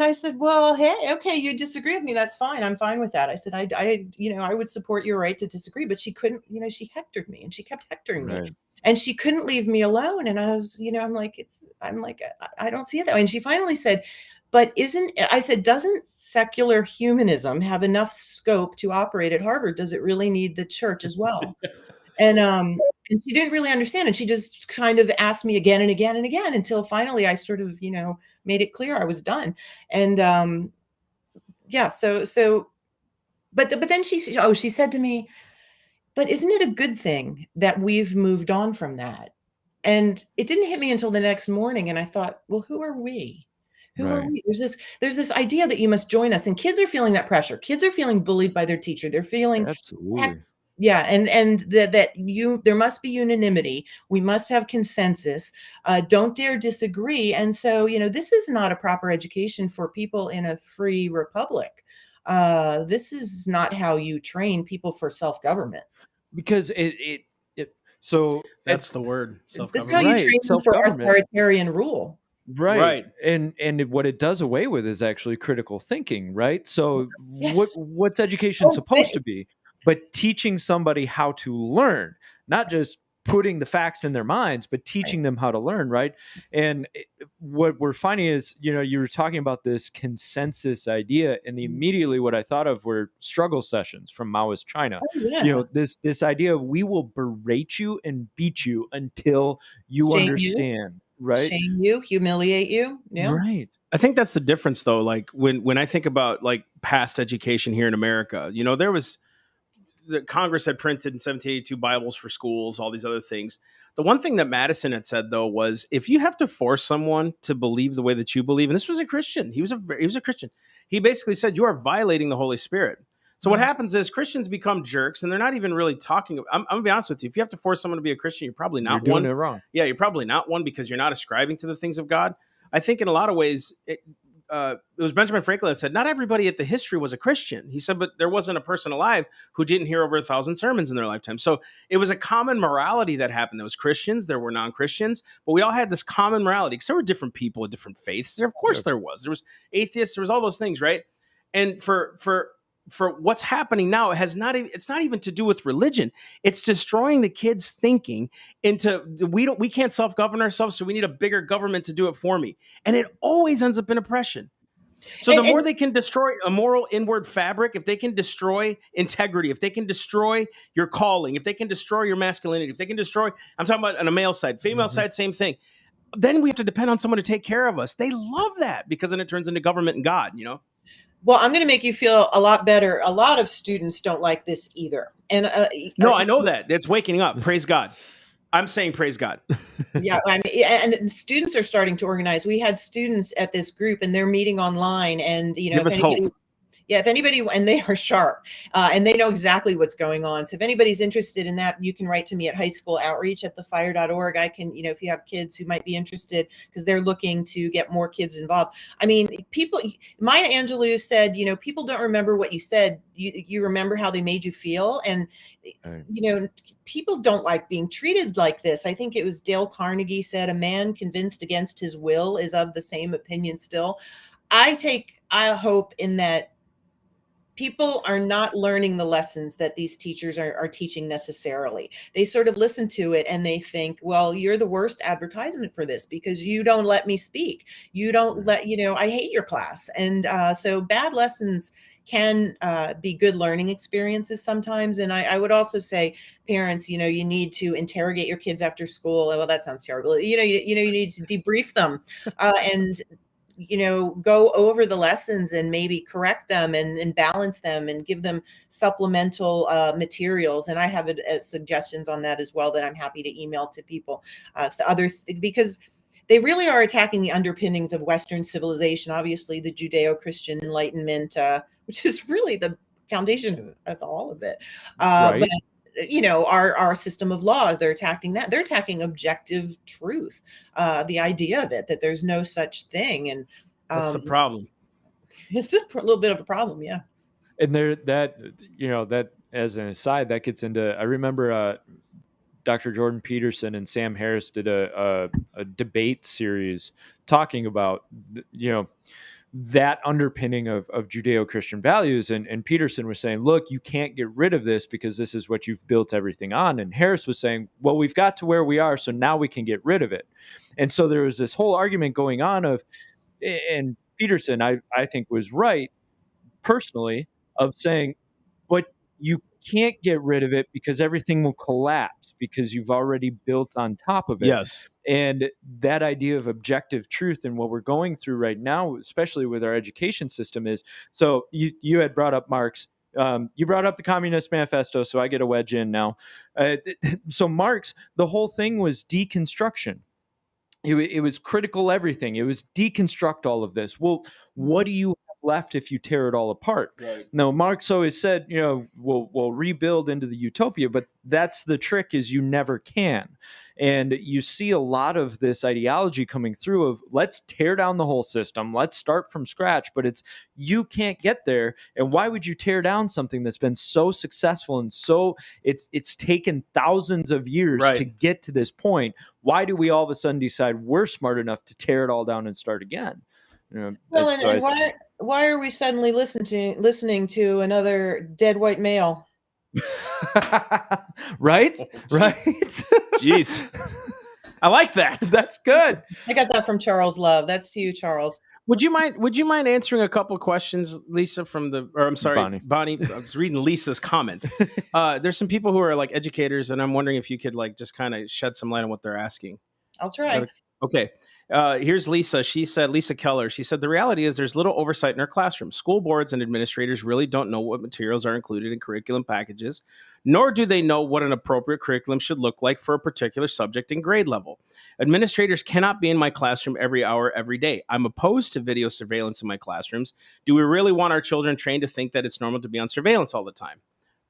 I said, well, hey, okay, you disagree with me. That's fine. I'm fine with that. I said, I would support your right to disagree, but she couldn't, she hectored me, and she kept hectoring me, and she couldn't leave me alone. And I was, I'm like, I don't see it that way. And she finally said, but doesn't secular humanism have enough scope to operate at Harvard? Does it really need the church as well? And she didn't really understand. And she just kind of asked me again and again and again, until finally I sort of, made it clear I was done. And but then she said to me, but isn't it a good thing that we've moved on from that? And it didn't hit me until the next morning. And I thought, well, who are we? Who are Right. we? There's this idea that you must join us, and kids are feeling that pressure. Kids are feeling bullied by their teacher. They're feeling Absolutely. yeah, and there must be unanimity. We must have consensus. Don't dare disagree. And so, this is not a proper education for people in a free republic. This is not how you train people for self-government. Because so That's the word. This is how Self-government. you right, train them for self-government. authoritarian rule. Right. Right. What it does away with is actually critical thinking, right? So Yeah. what's education Oh, supposed to be? But teaching somebody how to learn, not just putting the facts in their minds, but teaching them how to learn, right? And what we're finding is, you were talking about this consensus idea, and immediately what I thought of were struggle sessions from Maoist China. Oh, yeah. This idea of we will berate you and beat you until you understand, right? Shame you, humiliate you. Yeah. Right. I think that's the difference, though. Like when I think about like past education here in America, there was the Congress had printed in 1782 Bibles for schools, all these other things. The one thing that Madison had said, though, was if you have to force someone to believe the way that you believe, and this was a Christian, he was a Christian. He basically said you are violating the Holy Spirit. So what happens is Christians become jerks, and they're not even really talking. I'm gonna be honest with you. If you have to force someone to be a Christian, you're probably You're not doing one. it wrong. Yeah, you're probably not one because you're not ascribing to the things of God. I think in a lot of ways, it was Benjamin Franklin that said, not everybody at the history was a Christian. He said, but there wasn't a person alive who didn't hear over 1,000 sermons in their lifetime. So it was a common morality that happened. There was Christians, there were non-Christians, but we all had this common morality because there were different people with different faiths. Of course there was. There was atheists, there was all those things, right? And for what's happening now, it's not even to do with religion. It's destroying the kids' thinking into we can't self-govern ourselves, so we need a bigger government to do it for me. And it always ends up in oppression. So the more they can destroy a moral inward fabric, if they can destroy integrity, if they can destroy your calling, if they can destroy your masculinity, if they can destroy, I'm talking about on a male side, female side, same thing. Then we have to depend on someone to take care of us. They love that because then it turns into government and God, Well, I'm going to make you feel a lot better. A lot of students don't like this either. And no, I know that. It's waking up. Praise God. I'm saying praise God. Yeah, and students are starting to organize. We had students at this group, and they're meeting online. And Give us hope. Yeah, if anybody, and they are sharp, and they know exactly what's going on. So if anybody's interested in that, you can write to me at highschooloutreach@thefire.org. I can, if you have kids who might be interested, because they're looking to get more kids involved. I mean, Maya Angelou said, people don't remember what you said. You remember how they made you feel. And, people don't like being treated like this. I think it was Dale Carnegie said, a man convinced against his will is of the same opinion still. I hope in that people are not learning the lessons that these teachers are teaching necessarily. They sort of listen to it and they think, well, you're the worst advertisement for this because you don't let me speak. You don't let, I hate your class. And so bad lessons can be good learning experiences sometimes. And I would also say, parents, you need to interrogate your kids after school. Well, that sounds terrible. You need to debrief them and go over the lessons and maybe correct them and balance them and give them supplemental materials. And I have suggestions on that as well that I'm happy to email to people. Because they really are attacking the underpinnings of Western civilization, obviously the Judeo-Christian Enlightenment, which is really the foundation of all of it. Right. But our system of laws, they're attacking that. They're attacking objective truth, the idea of it, that there's no such thing. And that's the problem. It's a little bit of a problem. Yeah. And that as an aside, that gets into, I remember Dr. Jordan Peterson and Sam Harris did a debate series talking about, that underpinning of Judeo-Christian values. And Peterson was saying, look, you can't get rid of this because this is what you've built everything on. And Harris was saying, well, we've got to where we are, so now we can get rid of it. And so there was this whole argument going on and Peterson, I think, was right personally, of saying, but you can't get rid of it because everything will collapse because you've already built on top of it. Yes. And that idea of objective truth and what we're going through right now, especially with our education system, is, so you had brought up Marx. You brought up the Communist Manifesto, so I get a wedge in now. So Marx, the whole thing was deconstruction. it was critical everything. It was deconstruct all of this. Well, what do you have left if you tear it all apart? Right. Now, Marx always said, we'll rebuild into the utopia, but that's the trick, is you never can. And you see a lot of this ideology coming through of, let's tear down the whole system, let's start from scratch, but you can't get there. And why would you tear down something that's been so successful and so it's taken thousands of years Right. to get to this point? Why do we all of a sudden decide we're smart enough to tear it all down and start again? Well, and why are we suddenly listening to another dead white male? Right? Oh, right? Jeez. I like that. That's good. I got that from Charles Love. That's to you, Charles. Would you mind answering a couple questions, Lisa, I'm sorry, Bonnie. I was reading Lisa's comment. There's some people who are like educators, and I'm wondering if you could like just kind of shed some light on what they're asking. I'll try. Okay. Here's Lisa. Lisa Keller, she said, the reality is there's little oversight in our classroom. School boards and administrators really don't know what materials are included in curriculum packages, nor do they know what an appropriate curriculum should look like for a particular subject and grade level. Administrators cannot be in my classroom every hour, every day. I'm opposed to video surveillance in my classrooms. Do we really want our children trained to think that it's normal to be on surveillance all the time?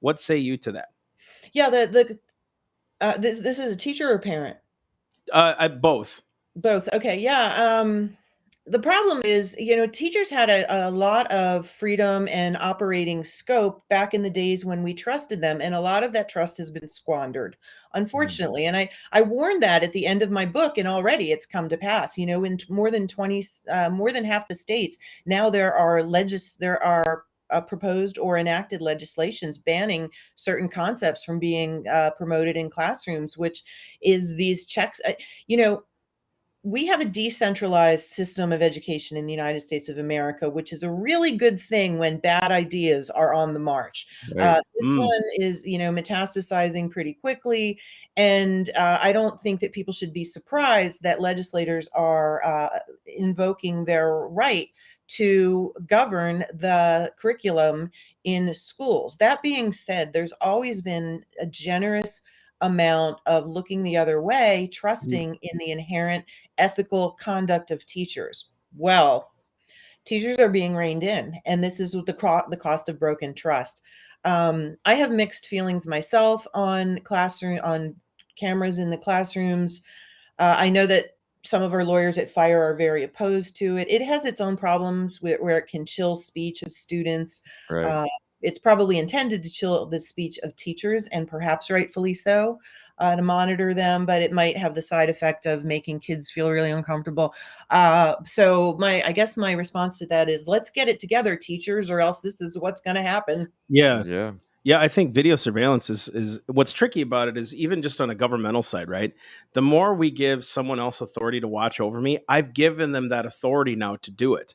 What say you to that? Yeah, this is a teacher or parent? Both. Both. Okay. Yeah. The problem is, teachers had a lot of freedom and operating scope back in the days when we trusted them. And a lot of that trust has been squandered, unfortunately. And I warned that at the end of my book, and already it's come to pass. In more than half the states, now there are proposed or enacted legislations banning certain concepts from being promoted in classrooms, which is these checks. We have a decentralized system of education in the United States of America, which is a really good thing when bad ideas are on the march. Right. This one is, metastasizing pretty quickly. And I don't think that people should be surprised that legislators are invoking their right to govern the curriculum in schools. That being said, there's always been a generous amount of looking the other way, trusting in the inherent ethical conduct of teachers. Well, teachers are being reined in, and this is the cost of broken trust. I have mixed feelings myself on cameras in the classrooms. I know that some of our lawyers at Fire are very opposed to it. It has its own problems where it can chill speech of students. Right. It's probably intended to chill the speech of teachers, and perhaps rightfully so, to monitor them, but it might have the side effect of making kids feel really uncomfortable. So I guess my response to that is, let's get it together, teachers, or else this is what's going to happen. Yeah. I think video surveillance is what's tricky about it is even just on a governmental side, right? The more we give someone else authority to watch over me, I've given them that authority now to do it.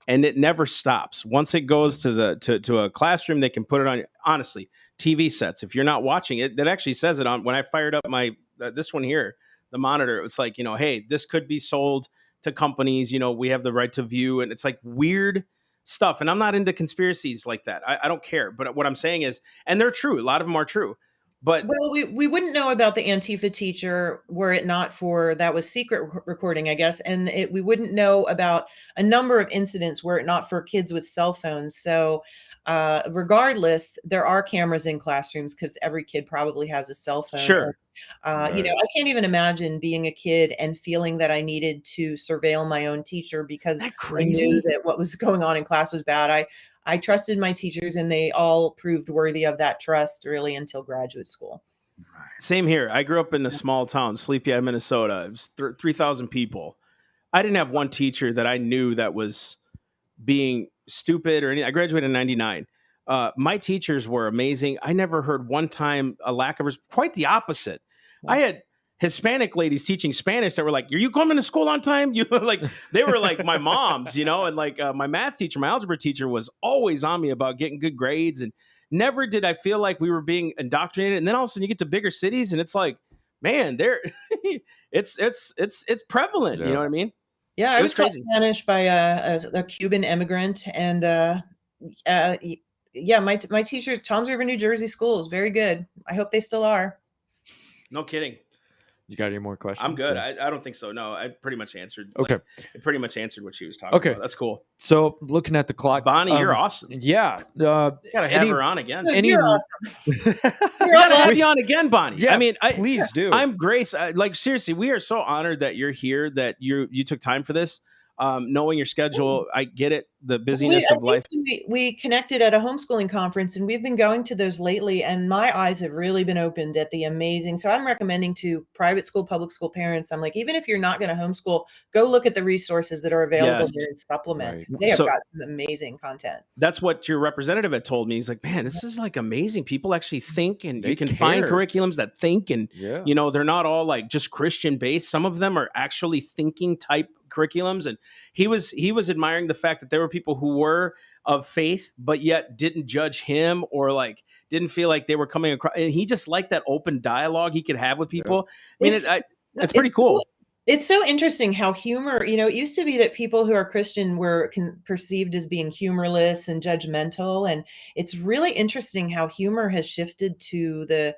And it never stops. Once it goes to a classroom, they can put it on, honestly, TV sets. If you're not watching it, that actually says it on when I fired up my this one here, the monitor. It was like, hey, this could be sold to companies. We have the right to view, and it's like weird stuff. And I'm not into conspiracies like that. I don't care. But what I'm saying is, and they're true. A lot of them are true. But well, we wouldn't know about the Antifa teacher were it not for that was secret recording, I guess, and we wouldn't know about a number of incidents were it not for kids with cell phones. So regardless, there are cameras in classrooms because every kid probably has a cell phone. Sure. I can't even imagine being a kid and feeling that I needed to surveil my own teacher because I knew that what was going on in class was bad. I trusted my teachers, and they all proved worthy of that trust really until graduate school. Same here. I grew up in a small town, Sleepy, Minnesota. It was 3,000 people. I didn't have one teacher that I knew that was being stupid or anything. I graduated in 99. My teachers were amazing. I never heard one time a lack of quite the opposite. I had Hispanic ladies teaching Spanish that were like, "Are you coming to school on time?" Like they were like my moms, and like my math teacher, my algebra teacher was always on me about getting good grades, and never did I feel like we were being indoctrinated. And then all of a sudden you get to bigger cities and it's like, man, it's prevalent. Yeah. You know what I mean? Yeah. I was taught Spanish by a Cuban immigrant, and my teacher, Tom's River, New Jersey school is very good. I hope they still are. No kidding. You got any more questions? I'm good. Or- I don't think so. No, I pretty much answered. Okay. It pretty much answered what she was talking Okay. about. That's cool. So looking at the clock, Bonnie, you're awesome. Yeah. Gotta have her on again. Dude, you're awesome. We gotta have you on again, Bonnie. Yeah, I mean, please do. I'm Grace. Like seriously, we are so honored that you're here. That you took time for this. Knowing your schedule, I get it. The busyness of life. We connected at a homeschooling conference, and we've been going to those lately, and my eyes have really been opened at the amazing. So I'm recommending to private school, public school parents, I'm like, even if you're not going to homeschool, go look at the resources that are available Yes. here and supplement. Right. 'Cause they have So- got some amazing content. That's what your representative had told me. He's like, man, this is like amazing. People actually think, and They you can find care. curriculums that think, and Yeah. you know, they're not all like just Christian based. Some of them are actually thinking type curriculums. And he was admiring the fact that there were people who were of faith, but yet didn't judge him or like didn't feel like they were coming across. And he just liked that open dialogue he could have with people. I mean, it's pretty cool. It's so interesting how humor, it used to be that people who are Christian were perceived as being humorless and judgmental. And it's really interesting how humor has shifted to the,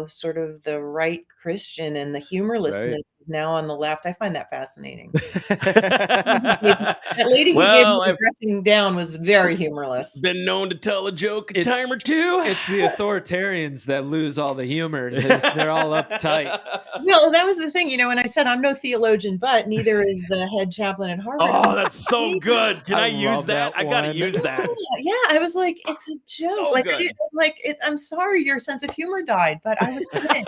sort of the right Christian, and the humorlessness is now on the left. I find that fascinating. That lady who gave me the dressing down was very humorless. Been known to tell a joke a time or two. It's the authoritarians that lose all the humor. They're all uptight. Well, that was the thing, and I said I'm no theologian, but neither is the head chaplain at Harvard. Oh, that's so good. Can I use love that? I gotta use that. Yeah, I was like, it's a joke. So like, good. I'm sorry your sense of humor died, but I was kidding.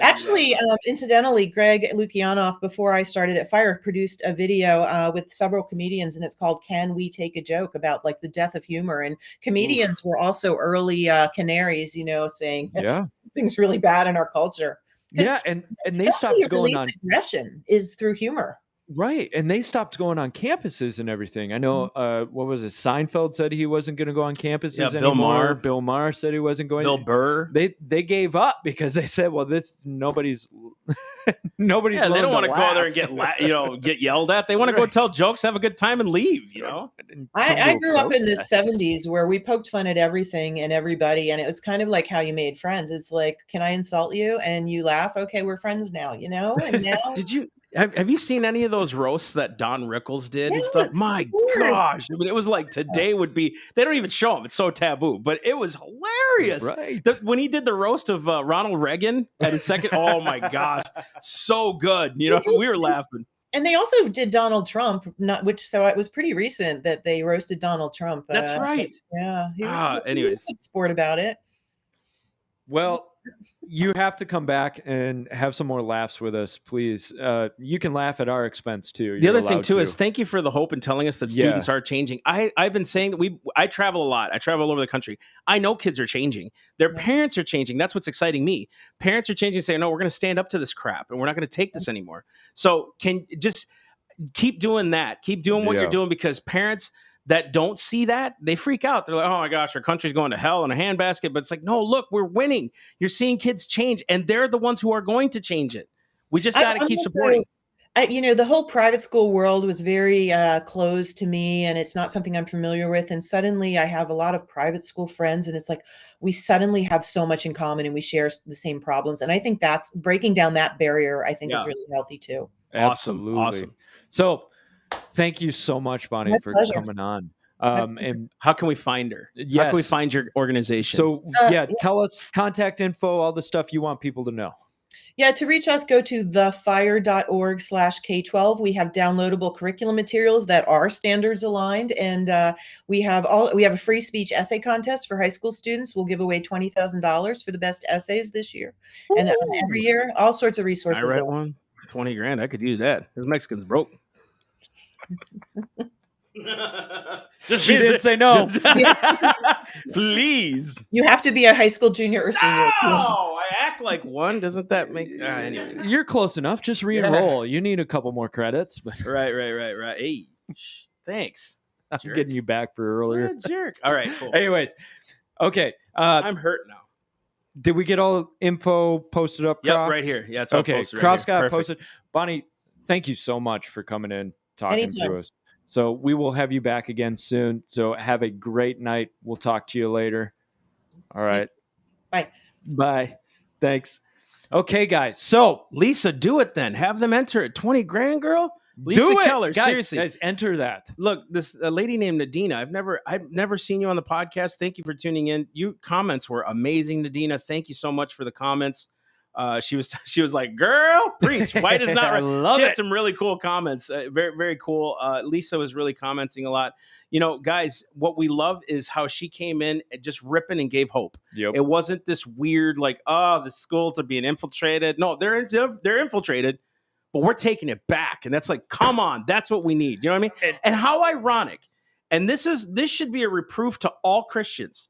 Actually, incidentally, Greg Lukianoff, before I started at Fire, produced a video with several comedians, and it's called "Can We Take a Joke?" about like the death of humor. And comedians were also early canaries, saying something's really bad in our culture. Yeah, and they stopped going on. Aggression is through humor. Right. And they stopped going on campuses and everything. I know, what was it? Seinfeld said he wasn't going to go on campuses anymore. Bill Maher said he wasn't going. Bill Burr. They gave up because they said, well, nobody's. Yeah, they don't want to go there and get yelled at. They want to go tell jokes, have a good time, and leave. I grew up in the 70s where we poked fun at everything and everybody, and it was kind of like how you made friends. It's like, can I insult you? And you laugh. Okay, we're friends now. And now. Did you? Have you seen any of those roasts that Don Rickles did and stuff? My gosh. I mean, it was like today would be, they don't even show them. It's so taboo, but it was hilarious. Right. When he did the roast of Ronald Reagan at his second, oh my gosh, so good. We were laughing. And they also did Donald Trump, so it was pretty recent that they roasted Donald Trump. That's right. Yeah. He was a good sport about it. Well, you have to come back and have some more laughs with us, please. You can laugh at our expense too. The other thing too is thank you for the hope and telling us that students are changing. I've been saying that I travel a lot. I travel all over the country. I know kids are changing. Their parents are changing. That's what's exciting me. Parents are changing, saying, no, we're going to stand up to this crap and we're not going to take this anymore. So can just keep doing that. Keep doing what you're doing, because parents that don't see that, they freak out. They're like, oh my gosh, our country's going to hell in a handbasket. But it's like, no, look, we're winning. You're seeing kids change, and they're the ones who are going to change it. We just got to keep supporting. The whole private school world was very closed to me, and it's not something I'm familiar with. And suddenly I have a lot of private school friends, and it's like we suddenly have so much in common and we share the same problems. And I think that's breaking down that barrier, I think is really healthy too. Awesome. So thank you so much, Bonnie, for coming on. And how can we find her? Yes. How can we find your organization? So tell us contact info, all the stuff you want people to know. Yeah, to reach us, go to thefire.org/K12. We have downloadable curriculum materials that are standards aligned, and we have a free speech essay contest for high school students. We'll give away $20,000 for the best essays this year, and every year, all sorts of resources. I read one, $20,000. I could use that. Those Mexicans broke. She didn't say no. Please. You have to be a high school junior or senior. Oh, I act like one. Doesn't that make anyway? You're close enough. Just re-enroll. You need a couple more credits. But Right. Hey, thanks. I'm getting you back for earlier. What a jerk. All right, cool. Anyways, okay. I'm hurt now. Did we get all info posted up? Yep, right here. Yeah, it's all posted. Croft's got it posted. Bonnie, thank you so much for coming in, talking to us. So we will have you back again soon. So have a great night. We'll talk to you later. All right. Bye. Bye. Thanks. Okay, guys. So Lisa, do it then. Have them enter it. 20 grand, girl. Lisa do it, Keller, guys. seriously. Guys, enter that. Look, this lady named Nadina. I've never seen you on the podcast. Thank you for tuning in. Your comments were amazing, Nadina. Thank you so much for the comments. She was like, "Girl, preach." White is not I right. love She had it. some really cool comments. Very very cool. Lisa was really commenting a lot. You know, guys, what we love is how she came in and just ripping and gave hope. Yep. It wasn't this weird like, oh, the schools are being infiltrated. No, they're infiltrated. But we're taking it back. And that's like, come on, that's what we need. You know what I mean? And how ironic. And this should be a reproof to all Christians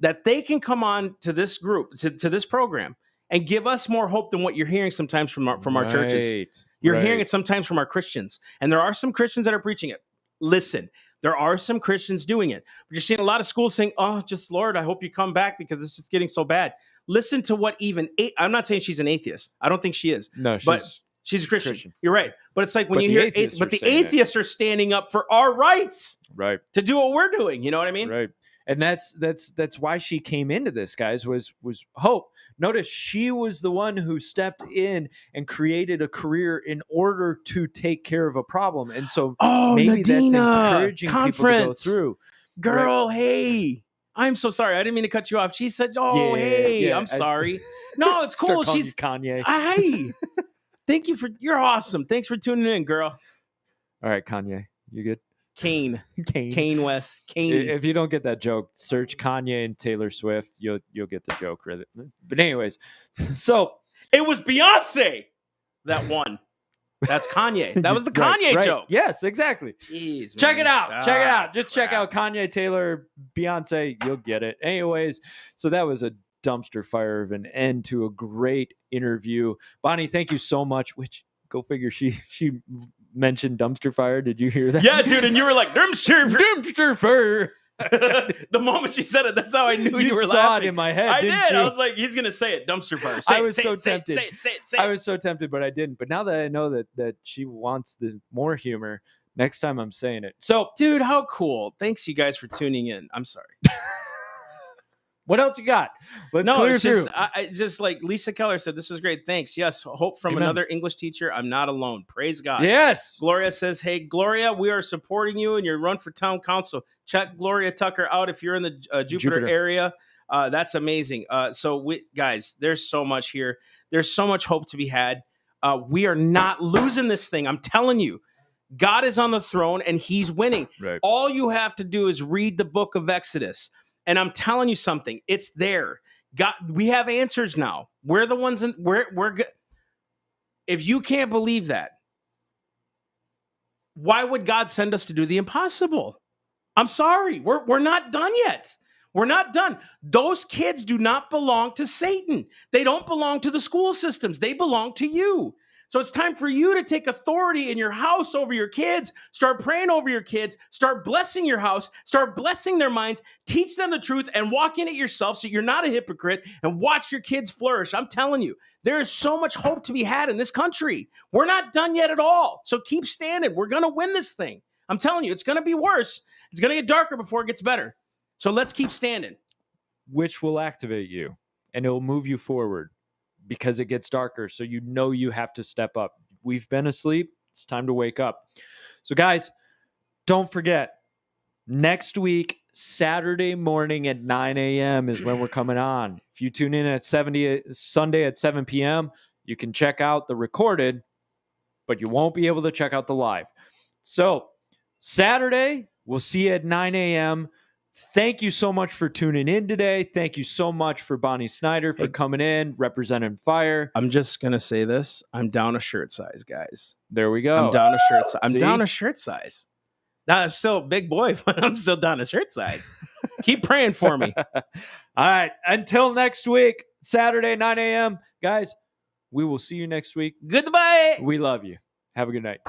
that they can come on to this group, to this program, and give us more hope than what you're hearing sometimes from our churches. You're hearing it sometimes from our Christians. And there are some Christians that are preaching it. Listen, there are some Christians doing it. But you're seeing a lot of schools saying, oh, just Lord, I hope you come back because it's just getting so bad. Listen to what I'm not saying she's an atheist. I don't think she is. No, she's a Christian. You're right. But it's like when you hear the atheists are standing up for our rights, right, to do what we're doing. You know what I mean? Right. And that's why she came into this, guys, was hope. Notice she was the one who stepped in and created a career in order to take care of a problem. And so maybe Nadina, that's encouraging people to go through. Girl, right? Hey, I'm so sorry. I didn't mean to cut you off. She said, I'm sorry. No, it's cool. She's Kanye. Hey. Thank you you're awesome. Thanks for tuning in, girl. All right, Kanye, you good? Kane West. Kane. If you don't get that joke, search Kanye and Taylor Swift. You'll get the joke. Really. But anyways, so it was Beyonce that won. That's Kanye. That was the Kanye joke. Yes, exactly. Jeez, check it out. Check it out. Just check out Kanye, Taylor, Beyonce. You'll get it. Anyways, so that was a dumpster fire of an end to a great interview. Bonnie, thank you so much. Which, go figure, she mentioned dumpster fire. Did you hear that? Yeah, dude. And you were like, dumpster fire. The moment she said it, that's how I knew you were saw laughing. It in my head. I didn't did. you? I was like, he's gonna say it. Dumpster fire. I was so tempted. Say it. I was so tempted, but I didn't. But now that I know that she wants the more humor, next time I'm saying it. So, dude, how cool! Thanks you guys for tuning in. I'm sorry. What else you got? Let's clear through. I just like Lisa Keller said, this was great. Thanks. Yes. Hope from another English teacher. I'm not alone. Praise God. Yes. Gloria says, hey, Gloria, we are supporting you in your run for town council. Check Gloria Tucker out if you're in the Jupiter area. That's amazing. Guys, there's so much here. There's so much hope to be had. We are not losing this thing. I'm telling you. God is on the throne and he's winning. Right. All you have to do is read the book of Exodus. And I'm telling you something, it's there. God, we have answers now. We're the ones we're good. If you can't believe that, why would God send us to do the impossible? I'm sorry. We're not done yet. We're not done. Those kids do not belong to Satan. They don't belong to the school systems. They belong to you. So it's time for you to take authority in your house over your kids. Start praying over your kids. Start blessing your house. Start blessing their minds. Teach them the truth and walk in it yourself so you're not a hypocrite and watch your kids flourish. I'm telling you, there is so much hope to be had in this country. We're not done yet at all. So keep standing. We're going to win this thing. I'm telling you, it's going to be worse. It's going to get darker before it gets better. So let's keep standing. Which will activate you and it will move you forward. Because it gets darker, so you know you have to step up. We've been asleep. It's time to wake up. So, guys, don't forget, next week, Saturday morning at 9 a.m. is when we're coming on. If you tune in at Sunday at 7 p.m., you can check out the recorded, but you won't be able to check out the live. So, Saturday, we'll see you at 9 a.m., Thank you so much for tuning in today. Thank you so much for Bonnie Snyder for coming in, representing Fire. I'm just going to say this. I'm down a shirt size, guys. There we go. I'm down a shirt size. I'm down a shirt size. Now, I'm still a big boy, but I'm still down a shirt size. Keep praying for me. All right. Until next week, Saturday, 9 a.m. Guys, we will see you next week. Goodbye. We love you. Have a good night.